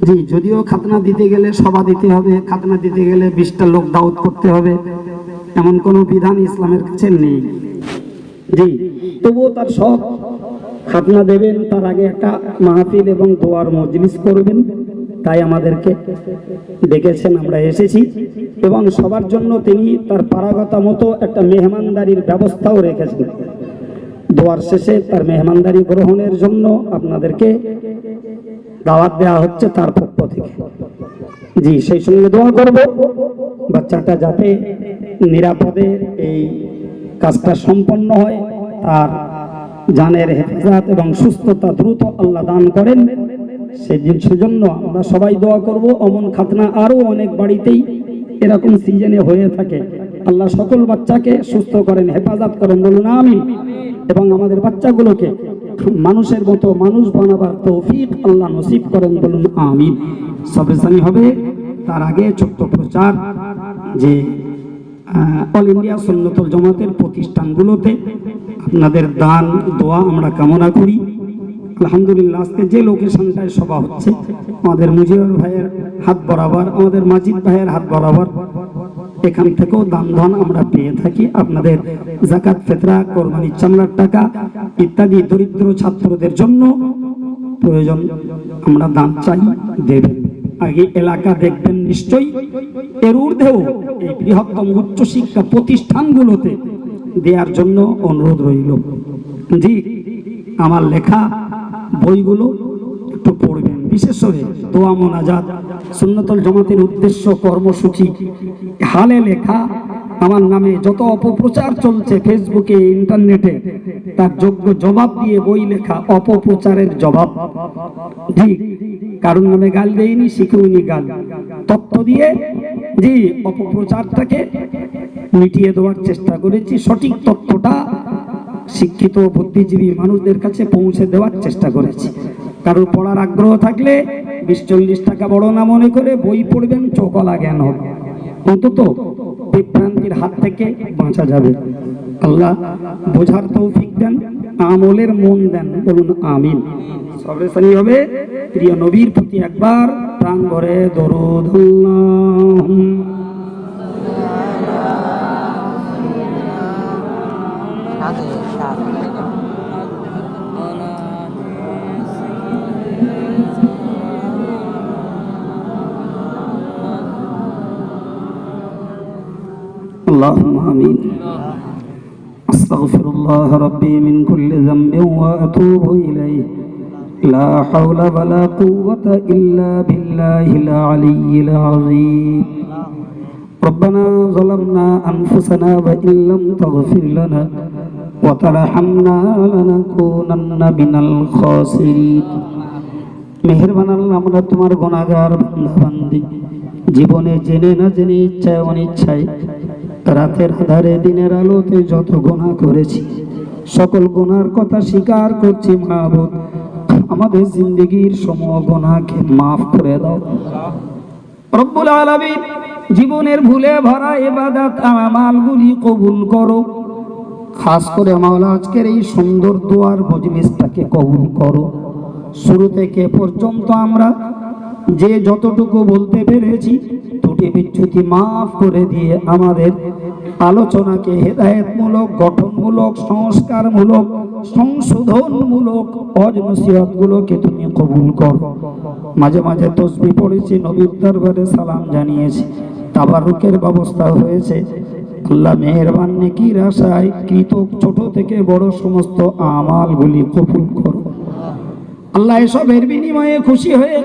S2: জি যদিও খাতনা দিতে গেলে সভা দিতে হবে খাতনা দিতে গেলে 20টা লোক দাওয়াত করতে হবে এমন কোনো বিধান ইসলামের কাছে নেই জি তবুও তার সব খাতনা দেবেন তার আগে একটা মাহফিল এবং দোয়ার মজলিস করবেন তাই আমাদেরকে ডেকেছেন আমরা এসেছি এবং সবার জন্য তিনি তার পারাগতা মতো একটা মেহমানদারির ব্যবস্থাও রেখেছেন দোয়ার শেষে তার মেহমানদারি গ্রহণের জন্য আপনাদেরকে দাওয়াত দেওয়া হচ্ছে তার পক্ষ থেকে জি সেই সঙ্গে দোয়া করব বাচ্চাটা যাতে নিরাপদে এই কাজটা সম্পন্ন হয় তার জানের হেফাজত এবং সুস্থতা দ্রুত আল্লাহ দান করেন সেজন্য আমরা সবাই দোয়া করব অমন খাতনা আরো অনেক বাড়িতেই এরকম সিজনে হয়ে থাকে আল্লাহ সকল বাচ্চাকে সুস্থ করেন হেফাজত করেন বলুন আমিন এবং আমাদের বাচ্চাগুলোকে মানুষের মতো মানুষ বানাবার তৌফিক আল্লাহ নসিব করেন বলুন আমিন সবেসানি হবে তার আগে ছোট্ট প্রচার যে অল ইন্ডিয়া সুন্নতুল জামাতের প্রতিষ্ঠানগুলোতে আপনাদের দান দোয়া আমরা কামনা করি আলহামদুলিল্লাহ আজকে যে লোকেশনটায় সভা হচ্ছে আমাদের মুজিবুর ভাইয়ের হাত বরাবর আমাদের মাজিদ ভাইয়ের হাত বরাবর এখান থেকেও দান ধন আমরা পেয়ে থাকি আপনাদের যাকাত ফিতরা কোরবানির চামড়ার টাকা ইত্যাদি দরিদ্র ছাত্রদের জন্য প্রয়োজন আমরা দান চাই দেবেন আগে এলাকা দেখবেন নিশ্চয়ই এর ঊর্ধ্বেও এই বৃহত্তম উচ্চশিক্ষা প্রতিষ্ঠানগুলোতে দেওয়ার জন্য অনুরোধ রইল জি আমার লেখা বইগুলো একটু পড়বেন বিশেষ করে দোয়া মোনাজাত সুন্নতুল জামাতের উদ্দেশ্য কর্মসূচি হালে লেখা আমার নামে যত অপপ্রচার চলছে ফেসবুকে ইন্টারনেটে তার যোগ্য জবাব দিয়ে বই লেখা অপপ্রচারের জবাব ঠিক কারণ নামে গাল দেয়নি শিখেওনি গাল তথ্য দিয়ে জি অপপ্রচারটাকে মিটিয়ে দেওয়ার চেষ্টা করেছি সঠিক তথ্যটা শিক্ষিত বুদ্ধিজীবী মানুষদের কাছে পৌঁছে দেওয়ার চেষ্টা করেছি কারোর পড়ার আগ্রহ থাকলে 20-40 টাকা বড় না মনে করে বই পড়বেন চোখলা জ্ঞান হবে অন্তত বিভ্রান্তির হাত থেকে বাঁচা যাবে আল্লাহ বোঝার তৌফিক দেন আমলের মন দেন বলুন আমিন সর্বসানি হবে প্রিয় নবীর প্রতি একবার প্রাণ ভরে দরুদ اللهم آمين
S1: আস্তাগফিরুল্লাহ রাব্বি মিন কুল্লি যামবিন ওয়া আতুবু ইলাইহি লা হাওলা ওয়ালা কুওয়াতা ইল্লা বিল্লাহিল আলিয়্যিল আযীম ربنا ظلمنا أنفسنا وإن لم تغفر لنا وترحمنا لنكونن من الخاسرين মেহেরবান আল্লাহ, আমরা তোমার গুনাহগার বান্দা বান্দি, জীবনে জেনে না জেনে ইচ্ছায় অনিচ্ছায় রাতের আধারে দিনের আলোতে যত গুনাহ করেছি সকল গুনার কথা স্বীকার করছি। মাহবুব, আমাদের জিন্দেগীর সমূহ গুনাহকে মাফ করে দাও রব্বুল আলামিন। জীবনের ভুলে ভরা ইবাদত আমালগুলি কবুল করো। খাস করে মাওলা আজকের এই সুন্দর দোয়ার মজলিসটাকে কবুল করো। শুরু থেকে পর্যন্ত আমরা যে যতটুকু বলতে পেরেছি ত্রুটি বিচ্যুতি মাফ করে দিয়ে আমাদের আলোচনাকে হেদায়েতমূলক, গঠনমূলক, সংস্কারমূলক, সংশোধনমূলক নসিহতগুলোকে তুমি কবুল করো। মাঝে মাঝে তসবিহ পড়েছি, নবীর দরবারে সালাম জানিয়েছি, তাবারুকের ব্যবস্থা হয়েছে। আল্লাহ মেহেরবান, নেকির আশায় কৃত ছোট থেকে বড় সমস্ত আমালগুলি কবুল করো। আল্লাহ এসবের বিনিময়ে খুশি হয়ে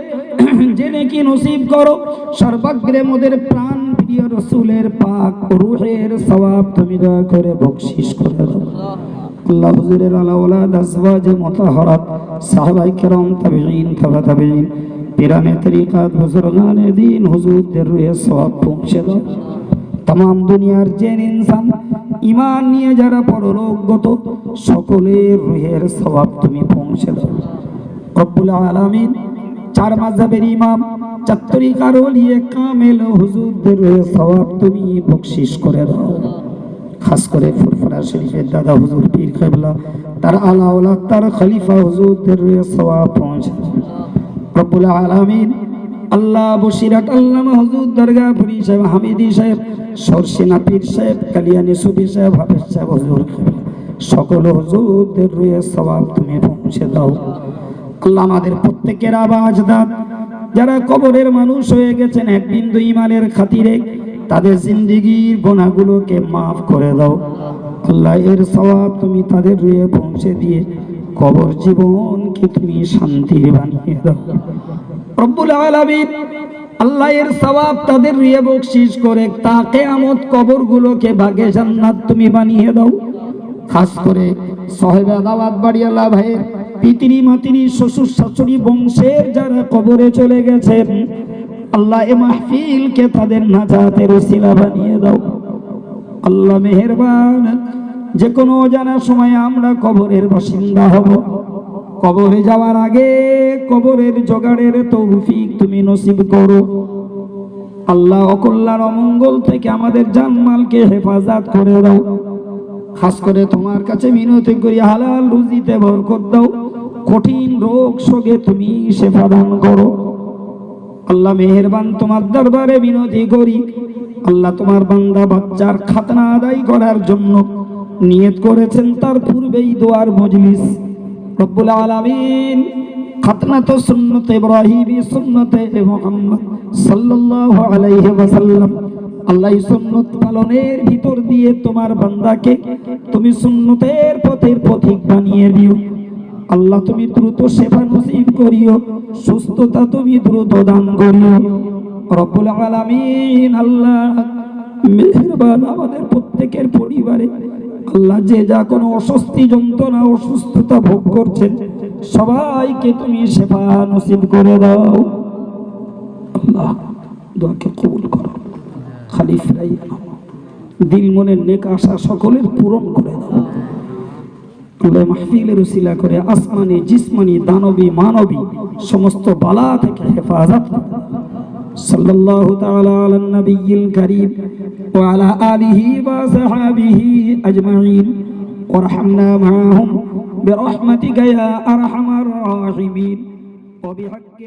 S1: যে নেকি নসিব করো। সর্বাগ্রে মোদের প্রাণ প্রিয় রাসূলের পাক রূহের সওয়াব তুমি দয়া করে বকশিশ করে দাও। আল্লাহ হুজুরের আলা ওলাদ আজওয়াজে মুতাহহারাত, সাহাবায়ে কেরাম, তাবেঈন, তাবা তাবেঈন, পিরানে তরিকাত, বুজুর্গানে দ্বীন হুজুরদের রূহে সওয়াব পৌঁছে দাও। तमाम দুনিয়ার জেন ইনসান ঈমান নিয়ে যারা পরলোকগত সকলের রূহের সওয়াব তুমি পৌঁছে দাও রব্বুল আলামিন। চার মাযহাবের ইমাম, চার তরিকার ওলিয়ে কামেল হুজুরদের রূহে সওয়াব তুমি বকশিশ করে দাও। খাস করে ফুরফুরা শরীফের দাদা হুজুর পীর কিবলা, তার আলা ওলাদ, তার খলিফা হুজুরদের রূহে সওয়াব পৌঁছে দাও রব্বুল আলামিন। আল্লাহ বসিরাট আল্লামা হুজুর দরগাপুরি সাহেব, হামিদি সাহেব, সরসিনা পীর সাহেব, কালিয়ানি সুফি সাহেব, হাফেজ সাহেব হুজুর সকল হুজুরদের রূহে সওয়াব তুমি পৌঁছে দাও। আল্লাহ আমাদের প্রত্যেকের আওয়াজ দাও, যারা কবরের মানুষ হয়ে গেছেন এক বিন্দু ঈমানের খাতিরে, তাদের জিন্দেগীর গুনাহগুলোকে মাফ করে দাও। আল্লাহ এর সওয়াব তুমি তাদের রূহে পৌঁছে দিয়ে কবর জীবনকে তুমি শান্তির বানিয়ে দাও রব্বুল আলামিন। আল্লাহ এর সওয়াব তাদের রূহে বকশিশ করে তা কিয়ামত কবরগুলোকে ভাগে জান্নাত তুমি বানিয়ে দাও। খাস করে সাহেবে দাওয়াত বাড়িওয়ালা ভাইয়ের পিতরি মাতৃ, শ্বশুর শাশুড়ি বংশের যারা কবরে চলে গেছেন, আল্লাহ এ মাহফিলকে তাদের নাজাতের ওসিলা বানিয়ে দাও। আল্লাহ মেহেরবান, যে কোনো অজানা সময় আমরা কবরের বাসিন্দা হব, কবরে যাওয়ার আগে কবরের জোগাড়ের তৌফিক তুমি নসিব করো। আল্লাহ অকল্যাণ অমঙ্গল থেকে আমাদের জানমালকে হেফাজত করে দাও। খাস করে তোমার কাছে মিনতি করি, হালাল রুজিতে বরকত দাও, কঠিন রোগ শোকে তুমি শেফা দান করো। আল্লাহ মেহেরবান, তোমার দরবারে মিনতি করি, আল্লাহ তোমার বান্দা বাচ্চার খাতনা আদায় করার জন্য নিয়ত করেছেন, তার পূর্বেই দোয়ার মজলিস রব্বুল আলামিন খাতনা তো সুন্নত ইব্রাহিমী, সুন্নতে মুহাম্মদ সাল্লাল্লাহু আলাইহি ওয়াসাল্লাম। আল্লাহ সুন্নত পালনের ভিতর দিয়ে তোমার বান্দাকে তুমি সুন্নতের পথের পথিক বানিয়ে দিও। আল্লাহ তুমি দ্রুত শেফা নসিব করিও, সুস্থতা তুমি দ্রুত দান করিও রব্বুল আলামিন। আল্লাহ মেহেরবান, আমাদের প্রত্যেকের পরিবারে আল্লাহ যে যা কোনো অস্বস্তি, যন্ত্রণা, অসুস্থতা ভোগ করছেন সবাইকে তুমি শেফা নসিব করে দাও। আল্লাহ দোয়াকে কবুল করো, খালি ফিরাই দিল মনের নেক আশা সকলের পূরণ করে দাও। আল্লাহ মাহফিলের উসিলা করে আসমানি, জিসমানি, দানবী, মানবী সমস্ত বালা থেকে হেফাজত। সাল্লাল্লাহু তাআলা আলান নবিয়্যিল কারীম ওয়া আলা আলিহি ওয়া সাহবিহি আজমাইন ওয়ারহামনা মাআহুম বিরহমাতিকা ইয়া আরহামার রাহিমিন ওয়া বিহাক্কি